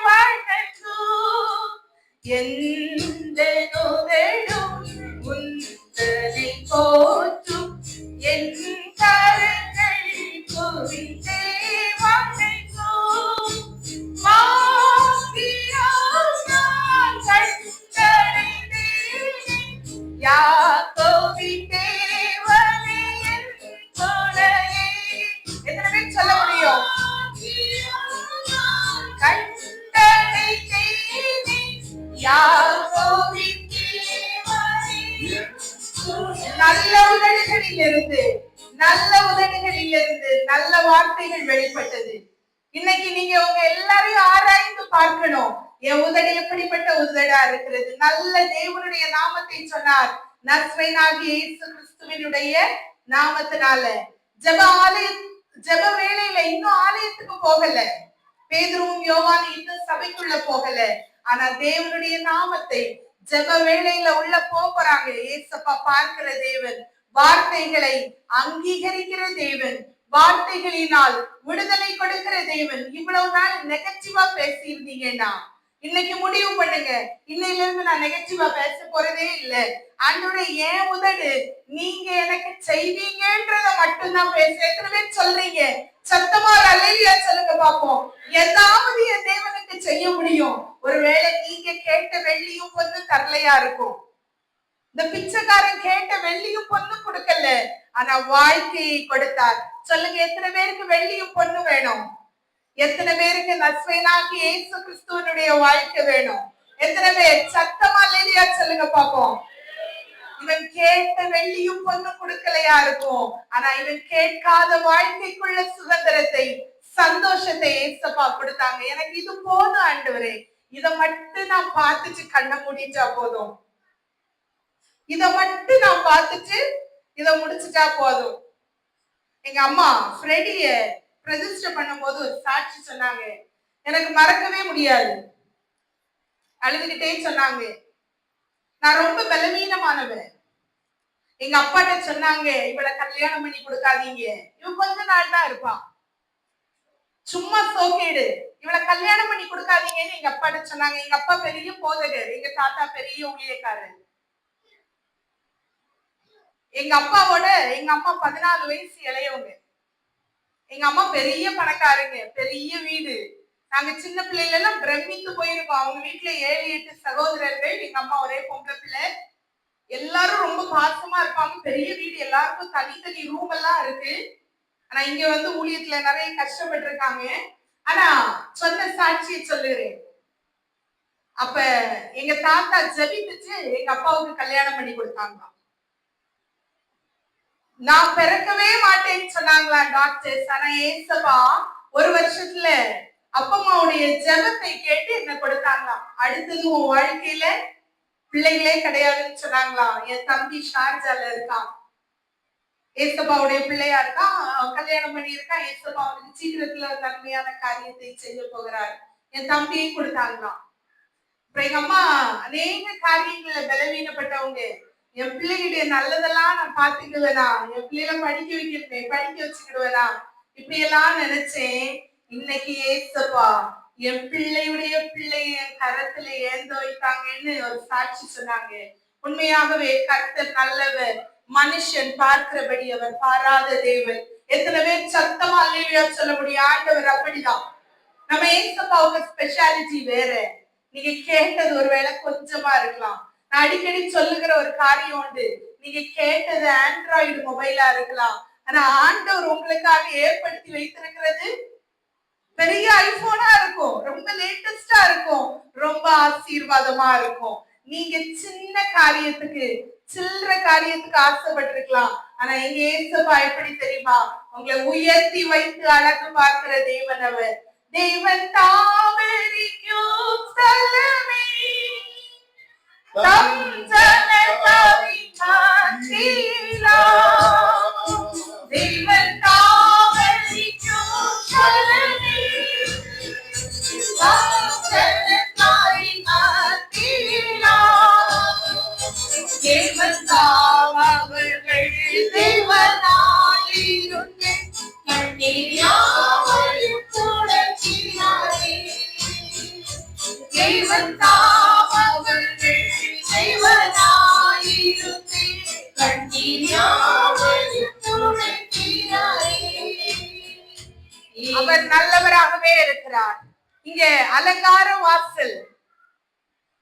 Speaker 1: வாழ்த்தும், எந்த நுதடும் முந்தனை போற்றும், என் கரங்கள் குவிந்தே வாழ்த்தும், மாகியால் நான் கண்டடைந்தேன், யாக்கோபின் தேவனே என் துணையே. எத்தனை பேர் சொல்ல முடியும்? யாக்கோபின் தேவனே. நல்ல உதடுகளிலிருந்து நல்ல வார்த்தைகள் வெளிப்பட்டது. இன்னைக்கு நீங்க உங்க எல்லாரையும் ஆராய்ந்து பார்க்கணும், என் உதடு எப்படிப்பட்ட உதடா இருக்கிறது. நல்ல தேவனுடைய நாமத்தை சொன்னார், நஸ்ரேனாகிய இயேசு கிறிஸ்துவினுடைய நாமத்தினால. ஜெப வேளையில இன்னும் ஆலயத்துக்கு போகல, பேதுருவும் யோவானும் இன்னும் சபைக்குள்ள போகல, ஆனா தேவனுடைய நாமத்தை ஜெப வேளையில உள்ள போறாங்க. ஏசப்பா பார்க்கிற தேவன், வார்த்தைகளை அங்கீகரிக்கிற தேவன், வார்த்தைகளினால் விடுதலை கொடுக்கிற தேவன். இவ்வளவு நாள் நெகட்டிவா பேசியிருந்தீங்கன்னா இன்னைக்கு முடிவு பண்ணுங்க, இன்னையில இருந்து நான் நெகட்டிவா பேச போறதே இல்ல. ஆண்டவரே, ஏன் உதடு நீங்க எனக்கு செய்வீங்கன்றத மட்டும்தான் பேச. எத்தனை பேர் சொல்றீங்க? சத்தமா அல்லேலூயா சொல்லுங்க பாப்போம். ஏதாவது என் தேவனுக்கு செய்ய முடியும். ஒருவேளை நீங்க கேட்ட வெள்ளியும் பொண்ணு தரலையா இருக்கும். இந்த பிச்சைக்காரன் கேட்ட வெள்ளியும் பொண்ணு கொடுக்கல, ஆனா வாழ்க்கையை கொடுத்தார். சொல்லுங்க, எத்தனை பேருக்கு வெள்ளியும் பொண்ணு வேணும்? எத்தனை பேருக்கு நஸ்ரேனாகி இயேசு கிறிஸ்துவினுடைய வாழ்க்கை வேணும்? எத்தனை பேர் சத்தமா அல்லேலூயா சொல்லுங்க பாப்போம். இவன் கேட்ட வெள்ளியும் பொண்ணு கொடுக்கலையா இருக்கும், ஆனா இவன் கேட்காத வாழ்க்கைக்குள்ள சுதந்திரத்தை, சந்தோஷத்தை ஏசப்பா கொடுத்தாங்க. எனக்கு இது போதும் ஆண்டவரே, இத மட்டும் நான் பார்த்துட்டு கண்ண முடிஞ்சா போதும், இத மட்டும் நான் பார்த்துட்டு இத முடிச்சுட்டா போதும். எங்க அம்மா ஃப்ரெடிய ரெஜிஸ்டர் பண்ணும்போது ஒரு சாட்சி சொன்னாங்க, எனக்கு மறக்கவே முடியாது. அழுதுகிட்டே சொன்னாங்க, நான் ரொம்ப பலவீனமானவன். எங்க அப்பாட்ட சொன்னாங்க, இவளை கல்யாணம் பண்ணி கொடுக்காதீங்க, இவ கொஞ்ச நாள் தான் இருப்பான், சும்மா சோகேடு, இவளை கல்யாணம் பண்ணி கொடுக்காதீங்கன்னு எங்க அப்பாட்ட சொன்னாங்க. எங்க அப்பா பெரிய போதகர், எங்க தாத்தா பெரிய ஊழியக்காரர். எங்க அப்பாவோட எங்க அம்மா 14 வயசு இளையவங்க. எங்க அம்மா பெரிய பணக்காரங்க, பெரிய வீடு. நாங்க சின்ன பிள்ளைல எல்லாம் பிரமித்து போயிருக்கோம். அவங்க வீட்டுல 7-8 சகோதரர்கள், எங்க அம்மா ஒரே பொம்பளை பிள்ளை. எல்லாரும் ரொம்ப பாசமா இருப்பாங்க. பெரிய வீடு, எல்லாருக்கும் தனித்தனி ரூம் எல்லாம் இருக்கு. ஆனா இங்க வந்து ஊழியத்துல நிறைய கஷ்டப்பட்டு இருக்காங்க. ஆனா சொன்ன சாட்சியை சொல்லுறேன். அப்ப எங்க தாத்தா ஜெபித்துச்சு எங்க அப்பாவுக்கு கல்யாணம் பண்ணி கொடுத்தாங்க. நான் பிறக்கவே மாட்டேன்னு சொன்னாங்களா டாக்டர்ஸ். ஆனா ஏசப்பா ஒரு வருஷத்துல அப்பா அம்மாவுடைய ஜெபத்தை கேட்டு என்ன கொடுத்தாங்களாம். அடுத்தது உன் வாழ்க்கையில பிள்ளைகளே கிடையாதுன்னு சொன்னாங்களாம். என் தம்பி ஷார்ஜால இருக்கான், ஏசப்பாவுடைய பிள்ளையா இருக்கான், கல்யாணம் பண்ணி இருக்கான். ஏசப்பா அவனுக்கு சீக்கிரத்துல நன்மையான காரியத்தை செய்ய போகிறார். என் தம்பியை கொடுத்தாங்களாம். இப்ப எங்க அம்மா அநேக காரியங்கள்ல பலவீனப்பட்டவங்க. என் பிள்ளைகளுடைய நல்லதெல்லாம் நான் பாத்துக்குவேனா, என் பிள்ளைகளை படிக்க வைக்கிறேன், படிக்க வச்சுக்கிடுவேனா, இப்படி எல்லாம் நினைச்சேன். இன்னைக்கு ஏசப்பா என் பிள்ளையுடைய பிள்ளைய கரத்துல ஏந்த வைத்தாங்கன்னு ஒரு சாட்சி சொன்னாங்க. உண்மையாகவே கர்த்தர் நல்லவர், மனுஷன் பார்க்கிறபடி அவர் பாராத தேவன். எத்தனை பேர் சத்தமா அல்லேலூயா சொல்ல முடியும்? ஆண்டவர் அப்படிதான். நம்ம ஏசப்பாவுக்கு ஸ்பெஷாலிட்டி வேற. நீங்க கேட்டது ஒருவேளை கொஞ்சமா இருக்கலாம். நான் அடிக்கடி சொல்லுகிற ஒரு காரியம் உண்டு. நீங்க கேட்டது ஆண்ட்ராய்டு மொபைலா இருக்கலாம், ஆனா ஆண்டவர் உங்களுக்காக ஏற்படுத்தி வைத்திருக்கிறது பெரிய ஐபோனா இருக்கும், ரொம்ப லேட்டஸ்டா இருக்கும், ரொம்ப ஆசீர்வாதமா இருக்கும். நீங்க சின்ன காரியத்துக்கு, சில்லற காரியத்துக்கு ஆசைப்பட்டிருக்கலாம். ஆனா எங்க ஏசப்பா எப்படி தெரியுமா? உங்களை உயர்த்தி வைத்து அழகு பார்க்கிற தேவன் அவர். தேவன் தாவரிக்கும் ஸ்தலமே தம் ஜனதாவின் சாட்சியிலா. தேவன் தாவரிக்கும் ஸ்தலமே தம் ஜனதாவின் சாட்சியிலா. தேவன் தாவர்கள் தேவனாயிருந்து கண்ணீராவலும் துடைக்கிறாரே. தேவன் தாவர்கள் தேவனாயிருந்து கண்ணீராவலும் துடைக்கிறாரே. அவர் நல்லவராகவே இருக்கிறார். இங்க அலங்கார வாசல்,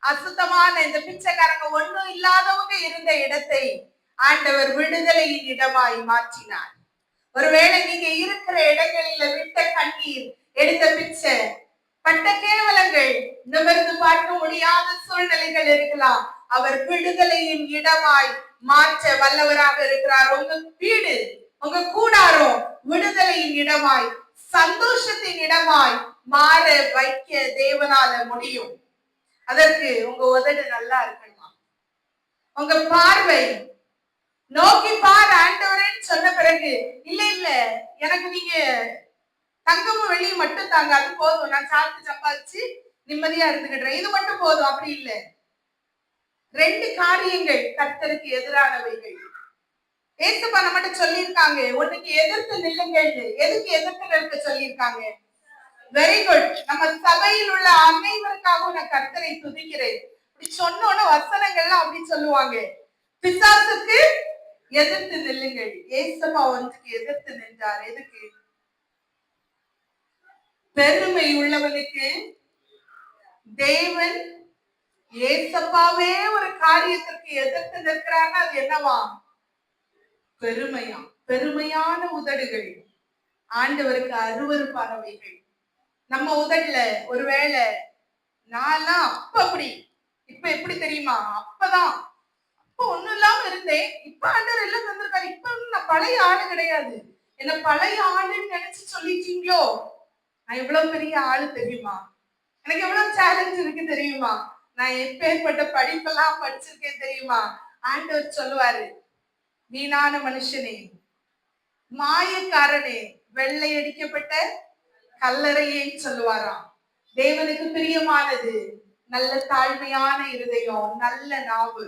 Speaker 1: அசுத்தமான இந்த பிச்சைக்காரங்க ஒண்ணும் இல்லாதவங்க இருந்த இடத்தை ஆண்டவர் விடுதலையின் இடமாய் மாற்றினார். ஒருவேளை நீங்க இருக்கிற இடங்களில விட்ட கண்ணீர், எடுத்த பிச்சை, பட்ட கேவலங்கள், நிமிர்ந்து பார்க்க முடியாத சூழ்நிலைகள் இருக்கலாம். அவர் விடுதலையின் இடமாய் மாற்ற வல்லவராக இருக்கிறார். உங்க வீடு, உங்க கூடாரம் விடுதலையின் இடமாய், சந்தோஷத்தின் இடமாய் மாற வைக்க தேவனால முடியும். அதற்கு உங்க உதடு நல்லா இருக்கணுமா? உங்க பார்வை நோக்கி பார் ஆண்டவரேன்னு சொன்ன பிறகு, இல்ல இல்ல எனக்கு நீங்க தங்கமும் வெளியும் மட்டும் தாங்க, அது போதும், நான் சாப்பிட்டு சம்பாதிச்சு நிம்மதியா இருந்துகிட்டேன், இது மட்டும் போதும், அப்படி இல்லை. 2 காரியங்கள் கர்த்தருக்கு எதிரானவைகள். ஏசப்பா நம்மகிட்ட சொல்லியிருக்காங்க, உன்னைக்கு எதிர்த்து நில்லுங்கள். எதுக்கு எதிர்த்து நிற்க சொல்லியிருக்காங்க? Very good. நம்ம சபையில் உள்ள அனைவருக்காகவும் நான் கர்த்தரை துதிக்கிறேன். இப்படி சொன்னோன்னு வசனங்கள்லாம் அப்படி சொல்லுவாங்க, பிசாசுக்கு எதிர்த்து நில்லுங்கள். ஏசப்பா ஒன்றுக்கு எதிர்த்து நின்றார். எதுக்கு? பெருமை உள்ளவனுக்கு தேவன் ஏசப்பாவே ஒரு காரியத்திற்கு எதிர்த்து நிற்கிறான்னா அது என்னவா? பெருமையா. பெருமையான உதடுகள் ஆண்டவருக்கு அருவருப்பானவைகள். நம்ம உதடுல ஒருவேளை நான்லாம் அப்படி இப்ப எப்படி தெரியுமா? அப்பதான் அப்ப ஒண்ணும் இல்லாம இருந்தேன், இப்ப ஆண்டவர் எல்லாம் தந்திருக்காரு, இப்ப நான் பழைய ஆளு கிடையாது. என்ன பழைய ஆளுன்னு நினைச்சு சொல்லிட்டீங்களோ? நான் எவ்வளவு பெரிய ஆளு தெரியுமா? எனக்கு எவ்வளவு சேலஞ்ச் இருக்கு தெரியுமா? நான் எப்பேற்பட்ட படிப்பெல்லாம் படிச்சிருக்கேன் தெரியுமா? ஆண்டவர் சொல்லுவாரு, வீணான மனுஷனே, மாயக்காரனே, வெள்ளை அடிக்கப்பட்ட கல்லறையே சொல்லுவாராம். தேவனுக்கு பிரியமானது நல்ல தாழ்மையான இருதயம், நல்ல நாவு.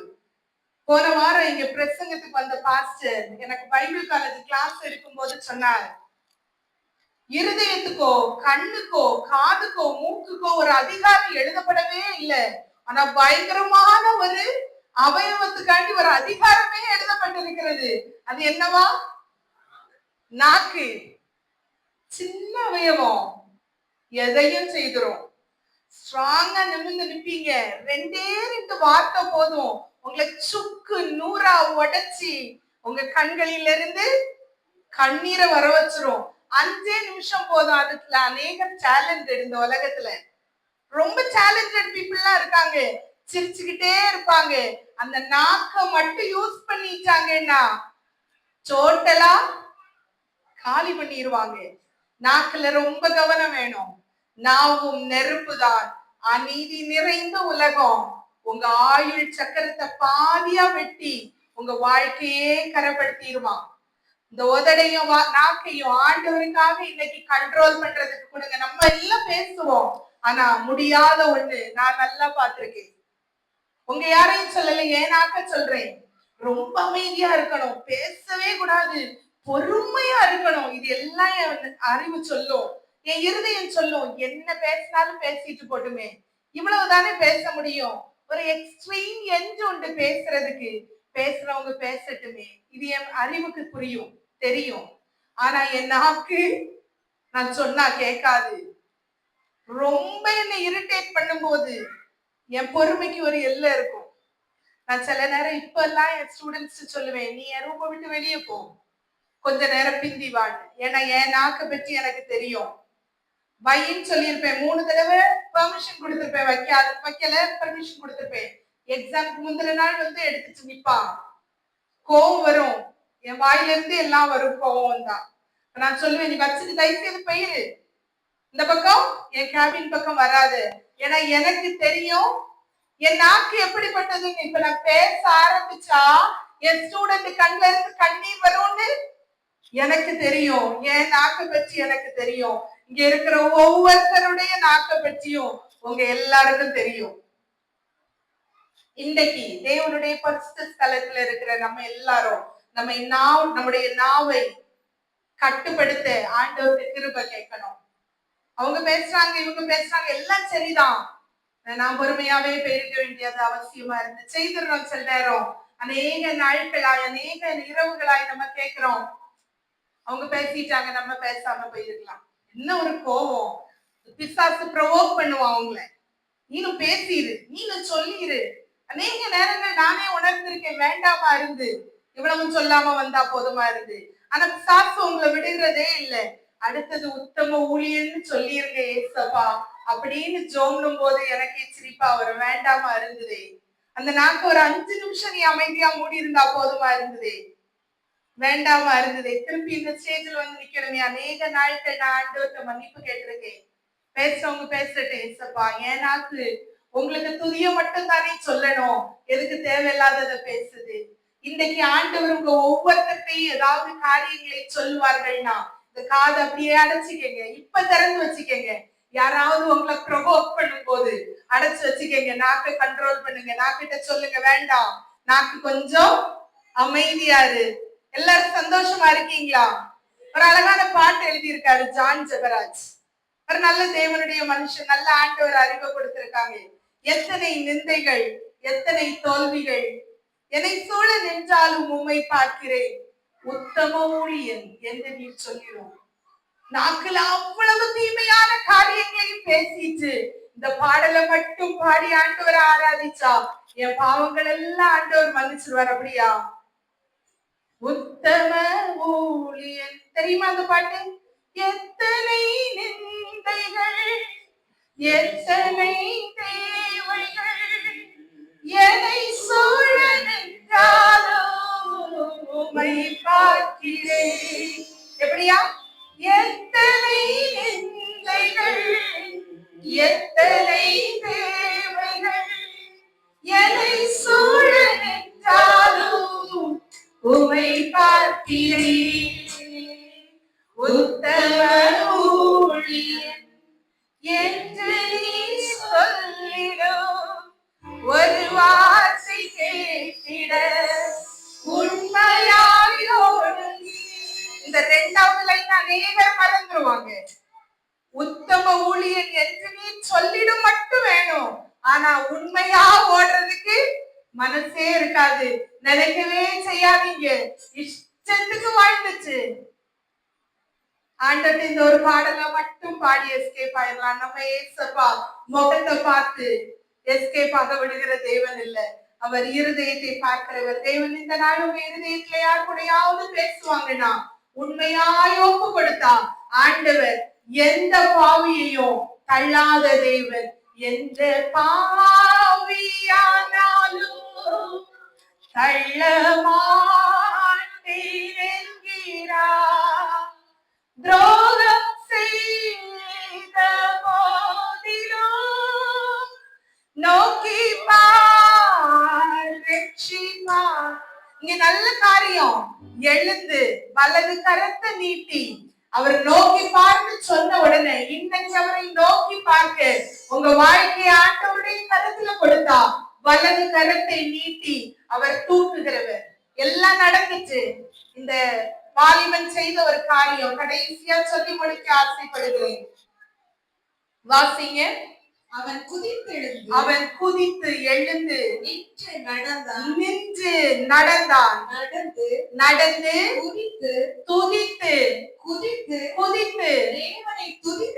Speaker 1: போன வாரம் இங்க பிரசங்கத்துக்கு வந்த பாஸ்டர் எனக்கு பைபிள் காலேஜ் கிளாஸ் இருக்கும்போது சொன்னார், இருதயத்துக்கோ கண்ணுக்கோ காதுக்கோ மூக்குக்கோ ஒரு அதிகாரம் எழுதப்படவே இல்லை, ஆனா பயங்கரமான ஒரு அவயவத்துக்காண்டி ஒரு அதிகாரமே எழுதப்பட்டிருக்கிறது. அது என்னவா? நாக்கு. சின்ன அவயவம், எதையும் செய்துரும். ஸ்ட்ராங்கா நிமிர்ந்து நிப்பீங்க, 2 வார்த்தை போதும் உங்களை சுக்கு நூறா உடைச்சி உங்க கண்களிலிருந்து கண்ணீரை வர வச்சிரும். 5 நிமிஷம் போதும். அதுக்குள்ள அநேக சேலஞ்ச் இந்த உலகத்துல ரொம்ப சேலஞ்சட் பீப்புள்லாம் இருக்காங்க, சிரிச்சுக்கிட்டே இருப்பாங்க. அந்த நாக்க மட்டும் யூஸ் பண்ணிட்டாங்கன்னா டோட்டலா காலி பண்ணிடுவாங்க. நாக்குல ரொம்ப கவனம் வேணும். நாவும் நெருப்புதான், அநீதி நிறைந்த உலகம் உங்க ஆயுள் சக்கரத்தை பாதியா வெட்டி உங்க வாழ்க்கையே கரைப்படுத்திடுவான். இந்த உதடையும் நாக்கையும் ஆண்டவருக்காக இன்னைக்கு கண்ட்ரோல் பண்றதுக்கு கொடுங்க. நம்ம எல்லாம் பேசுவோம், ஆனா முடியாத ஒண்ணு நான் நல்லா பார்த்திருக்கேன். உங்க யாரையும் சொல்லல, ஏன் நாக்க சொல்றேன். ரொம்ப அமைதியா இருக்கணும், பேசவே கூடாது, பொறுமையா இருக்கணும். இது எல்லாம் என் அறிவு சொல்லும், என் இருதயம் சொல்லும். என்ன பேசினாலும் பேசிட்டு போட்டுமே, இவ்வளவுதானே பேச முடியும். ஒரு எக்ஸ்ட்ரீம் எஞ்ச் உண்டு பேசுறதுக்கு. பேசுறவங்க பேசட்டுமே, இது என் அறிவுக்கு புரியும், தெரியும். ஆனா என் நாக்கு நான் சொன்னா கேட்காது. ரொம்ப என்னை இரிட்டேட் பண்ணும்போது என் பொறுமைக்கு ஒரு எல்லை இருக்கும். நான் சில நேரம் இப்ப எல்லாம் என் ஸ்டூடெண்ட்ஸ் சொல்லுவேன், நீ என் ரூமை விட்டு வெளியே போ, கொஞ்ச நேரம் பிந்தி வாடு. ஏன்னா என் நாக்க பற்றி எனக்கு தெரியும். வைன்னு சொல்லியிருப்பேன், 3 தடவை பெர்மிஷன் கொடுத்திருப்பேன், வைக்கல பெர்மிஷன் கொடுத்திருப்பேன். எக்ஸாமுக்கு முந்தின நாள் வந்து எடுத்துட்டு நிப்பான். கோவம் வரும், என் வாயில இருந்து எல்லாம் வரும், கோவம் தான். நான் சொல்லுவேன், நீ வச்சுட்டு தயவு செய்து போயிரு, இந்த பக்கம் என் கேபின் பக்கம் வராது. ஏன்னா எனக்கு தெரியும் என் நாக்கு எப்படிப்பட்டதுன்னு. இப்ப நான் பேச ஆரம்பிச்சா என் ஸ்டூடெண்ட் கண்ணுல இருந்து கண்ணீர் வரும்னு எனக்கு தெரியும். என் நாக்கை பற்றி எனக்கு தெரியும். இங்க இருக்கிற ஒவ்வொருத்தருடைய நாக்கை பற்றியும் உங்க எல்லாருக்கும் தெரியும். இன்றைக்கு தேவனுடைய பரிசுத்த ஸ்தலத்துல இருக்கிற நம்ம எல்லாரும் நம்முடைய நாவை கட்டுப்படுத்த ஆண்டவருக்கு கிருபை கேட்கணும். அவங்க பேசுறாங்க, இவங்க பேசுறாங்க, எல்லாம் சரிதான். நான் பொறுமையாவே பேச வேண்டியது அவசியமா இருந்து செய்திடறோம். சில நேரம் அநேக நாட்களாய் அநேக இரவுகளாய் நம்ம கேட்கிறோம், அவங்க பேசிட்டாங்க, நம்ம பேசாம போயிருக்கலாம். என்ன ஒரு கோபம்! பிசாசு ப்ரொவோக் பண்ணுவான் அவங்கள, நீனும் பேசிரு, நீனும் சொல்லிரு. அநேக நேரங்கள் நானே உணர்ந்திருக்கேன், வேண்டாமா இருந்து இவ்வளவும் சொல்லாம வந்தா போதுமா இருந்து. ஆனா பிசாசு உங்களை விடுறதே இல்லை. அடுத்தது உத்தம ஊழியன்னு சொல்லிருங்க ஏசப்பா அப்படின்னு ஜோம்னும் போது எனக்கு சிரிப்பா வரும். வேண்டாமா இருந்ததே, அந்த நாக்கு ஒரு 5 நிமிஷம் நீ அமைதியா மூடி இருந்தா போதுமா இருந்ததே, வேண்டாமா இருந்ததே. திருப்பி இந்த ஸ்டேஜ்ல வந்து நிக்கணுமே. அநேக நாட்கள் நான் ஆண்டவர்கிட்ட மன்னிப்பு கேட்டிருக்கேன். பேசுறவங்க பேசட்டேன் ஏசப்பா, என் நாக்கு உங்களுக்கு துதிய மட்டும் தானே சொல்லணும், எதுக்கு தேவையில்லாததை பேசுது. இன்னைக்கு ஆண்டவர் உங்க ஒவ்வொருத்தையும் ஏதாவது காரியங்களை சொல்லுவார்கள்னா இந்த காது அப்படியே அடைச்சிக்கங்க, இப்ப திறந்து வச்சுக்கங்க. யாராவது உங்களை ப்ரொவோக் பண்ணும் போது அடைச்சு வச்சுக்கங்க, நாக்கை கண்ட்ரோல் பண்ணுங்க. நாக்கிட்ட சொல்லுங்க, வேண்டாம், நாக்கு கொஞ்சம் அமைதியாரு, எல்லாரும் சந்தோஷமா இருக்கீங்களா? ஒரு அழகான பாட்டு எழுதியிருக்காரு ஜான் ஜெபராஜ். ஒரு நல்ல தேவனுடைய மனுஷன், நல்ல ஆண்டவர் அறிவை கொடுத்திருக்காங்க. எத்தனை நிந்தைகள், எத்தனை தோல்விகள் என்னை சூழ நின்றாலும் உம்மை பார்க்கிறேன், உத்தம ஊழியன் என்று நீ சொல்லிடும். நாக்குல அவ்வளவு தீமையான காரியங்களை பேசிட்டு இந்த பாடலை மட்டும் பாடி ஆண்டவரை ஆராதிச்சா என் பாவங்கள் எல்லாம் ஆண்டவர் மன்னிச்சிருவார். அப்படியா? உத்தம ஊழியன், தெரியுமா அந்த பாட்டு? எத்தனை நிந்தைகள், எத்தனை தேவைகள் என்னை சூழ நின்றாலும் உம்மை பார்க்கிறேன். எப்படியா? எத்தனை நிந்தைகள், எத்தனை தேவைகள் என்னை சூழ நின்றாலும் உம்மை பார்க்கிறேன். உத்தம ஊழியன் என்று நீ சொல்லிடும் ஒரு வார்த்தை கேட்டிட உண்மையாயோடு. இந்த இரண்டாவது லைன் அநேகர் மறந்துருவாங்க. உத்தம ஊழியன் என்று நீ சொல்லிடும் மட்டும் வேணும், ஆனா உண்மையா ஓடுறதுக்கு மனசே இருக்காது. நினைக்கவே செய்யாதீங்க, இஷ்டத்துக்கு வாழ்ந்துச்சு. ஆண்டவர் இந்த ஒரு பாடலை மட்டும் பாடி எஸ்கேப் ஆயிடலாம். நம்ம ஏசப்பா முகத்தை பார்த்து எஸ்கேப் ஆக விடுகிற தேவன் இல்ல, அவர் இருதயத்தை பார்க்கிறவர் தேவன். இந்த நாள் உங்க இருதயத்துல யார் கூடயாவது பேசுவாங்கன்னா உண்மையாய் ஒப்பு கொடுத்தா ஆண்டவர் எந்த பாவியையும் தள்ளாத தேவன். எந்த பாவியானாலும் தள்ள மாட்டேன் என்கிறார். துரோகம் செய்த போதிலும் நோக்கி பார் ரட்சிப்பார். இங்க நல்ல காரியம். எழுந்து வலது கரத்தை நீட்டி அவர் நோக்கி பார்த்து சொன்ன உடனே இன்னைக்கு அவரை நோக்கி பார்க்க உங்க வாழ்க்கையை ஆண்டவருடைய கரத்துல கொடுத்தா வலது கரத்தை நீட்டி அவர் தூக்குகிறவர். எல்லாம் நடந்துச்சு. இந்த வாலிபன் செய்த ஒரு காரியம் கடைசியா சொல்லி முடிக்க ஆசைப்படுகிறேன். வாசிங்க.
Speaker 2: அவன் குதித்து எழுந்து நின்று நடந்தான். நடந்து துதித்து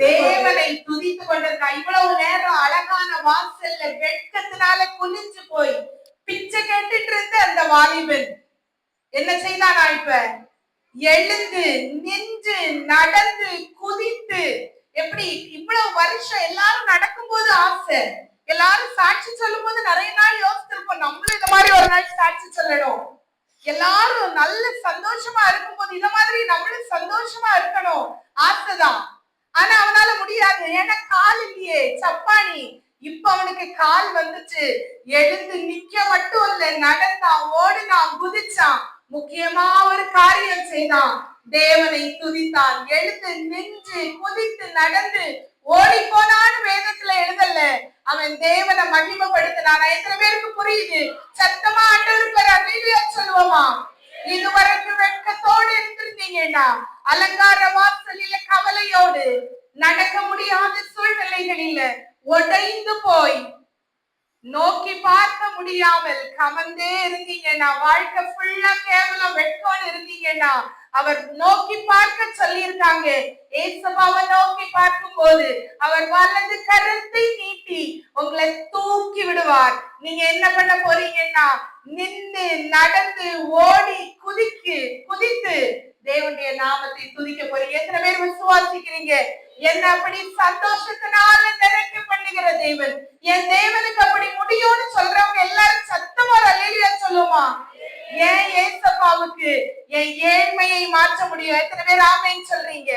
Speaker 2: தேவனை துதித்து கொண்டிருக்கான். இவ்வளவு நேரம் அழகான வாசல்ல வெட்கத்தினால குனிஞ்சு போய் பிச்சை கேட்டுட்டு இருந்த அந்த வாலிபன் என்ன செய்தானா? இப்ப எழுந்து நின்று நடந்து குதித்து. எப்படி? இவ்வளவு வருஷம் எல்லாரும் நடக்கும் போது ஆசை, எல்லாரும் சாட்சி சொல்லும் போது நிறைய நாள் யோசிச்சிருப்போம், நம்மளும் இந்த மாதிரி ஒரு நாள் சாட்சி சொல்லணும். எல்லாரும் நல்ல சந்தோஷமா இருக்கும் போது இந்த மாதிரி நம்மளும் சந்தோஷமா இருக்கணும் ஆசைதான். ஆனா அவனால முடியாது, ஏன்னா கால் இல்லையே, சப்பானி. இப்ப அவனுக்கு கால் வந்துச்சு. எழுந்து நிக்க மட்டும் இல்ல, நடந்தான், ஓடினான், குதிச்சான். முக்கியமா ஒரு காரியம் செய்தான், தேவனை துதித்தான். எழுந்து நின்று குதித்து நடந்து ஓடி போனான்னு வேதத்துல எழுதல, அவன் தேவனை மகிமைப்படுத்தினான். எத்தனை பேருக்கு புரியுது? சத்தமா ஆண்டவருக்கு அல்லேலூயா சொல்லுவோமா? இதுவரைக்கும் வெட்கத்தோடு இருந்திருந்தீங்கன்னா, அலங்கார வாசலில கவலையோடு, நடக்க முடியாத சூழ்நிலைகளில உடைந்து போய் நோக்கி பார்க்க முடியாமல் கமந்தே இருந்தீங்கன்னா, வாழ்க்கை ஃபுல்லா கேவலம் வெட்கோன்னு இருந்தீங்கன்னா, அவர் நோக்கி பார்க்க சொல்லியிருக்காங்க. ஏசப்பாவை நோக்கி பார்க்கும் போது அவர் வலது கரத்தை நீட்டி உங்களை தூக்கி விடுவார். நீங்க என்ன பண்ண போறீங்கன்னா, நின்று நடந்து ஓடி குதித்து தேவனுடைய நாமத்தை துதிக்க போறீங்க. எத்தனை பேர் விசுவாசிக்கிறீங்க? என்ன அப்படி சந்தோஷத்தினால நிறைக்க பண்ணுகிற தேவன், என் தேவனுக்கு அப்படி முடியும்னு சொல்றவங்க எல்லாரும் சத்தமா அல்லேலூயா சொல்லுமா? ஏன் ஏசப்பாவுக்கு என் ஏழ்மையை மாற்ற முடியும்? எத்தனை பேர் ஆமென் சொல்றீங்க?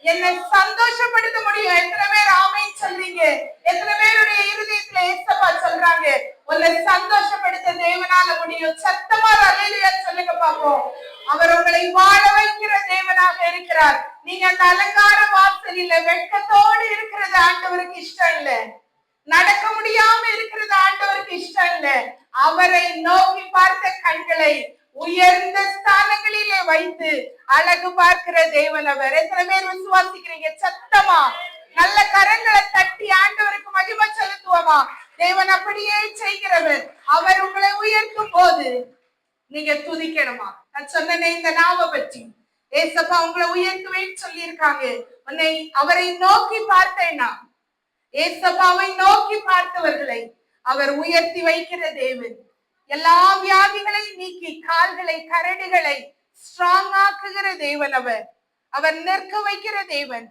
Speaker 2: என்னை சந்தோஷப்படுத்த முடியும்? எத்தனை பேர் ஆமென் சொல்றீங்க? எத்தனை பேருடைய இருதயத்துல ஏசப்பா சொல்றாங்க, உன்னை சந்தோஷப்படுத்த தேவனால முடியும்? சத்தமா அல்லேலூயா சொல்லுங்க பாப்போம். அவர் உங்களை வாழ வைக்கிற தேவனாக இருக்கிறார். நீங்க அந்த அலங்கார வாசலில வெட்கத்தோடு இருக்கிறது ஆண்டவருக்கு இஷ்டம் இல்ல, நடக்க முடியாம இருக்கிறது ஆண்டவருக்கு இஷ்டம் இல்ல. அவரை நோக்கி பார்த்த கண்களை
Speaker 1: உயர்ந்த ஸ்தானங்களிலே வைத்து அழகு பார்க்கிற தேவன் அவர். எத்தனை பேர் விசுவாசிக்கிறீங்க? சத்தமா நல்ல கரங்களை தட்டி ஆண்டவருக்கு மகிமை செலுத்துவோமா? தேவன் அப்படியே செய்கிறவர். அவர் உங்களை உயர்த்தும் போது நீங்க துதிக்கணுமா? நான் சொன்னேனே இந்த நாவை பற்றி. ஏசப்பா உங்களை உயர்த்துவேன்னு சொல்லி இருக்காங்க. உன்னை அவரை நோக்கி பார்த்தேன்னா, ஏசப்பாவை நோக்கி பார்த்தவர்களை அவர் உயர்த்தி வைக்கிற தேவன். எல்லா வியாதிகளையும் நீக்கி கால்களை கரடுகளை ஸ்ட்ராங் ஆக்குகிற தேவன் அவர். அவர் நிற்க வைக்கிற தேவன்,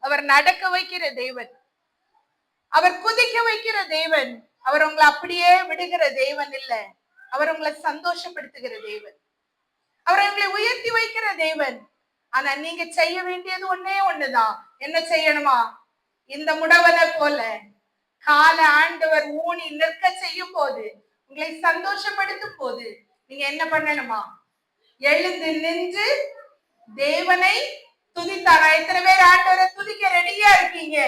Speaker 1: அவர் நடக்க வைக்கிற தேவன், அவர் குதிக்க வைக்கிற தேவன். அவர் உங்களை அப்படியே விடுகிற தேவன் இல்ல, அவர் உங்களை சந்தோஷப்படுத்துகிற தேவன். அவர் உங்களை உயர்த்தி வைக்கிற தேவன். ஆனா நீங்க செய்ய வேண்டியது ஒன்னே ஒண்ணுதான். என்ன செய்யணுமா? இந்த முடவனை போல கால ஆண்டவர் ஊனி நிற்க செய்யும் போது, உங்களை சந்தோஷப்படுத்தும் போது நீங்க என்ன பண்ணணுமா? எழுந்து நின்று தேவனை துதித்தாரா? எத்தனை பேர் ஆண்டவரை துதிக்க ரெடியா இருக்கீங்க?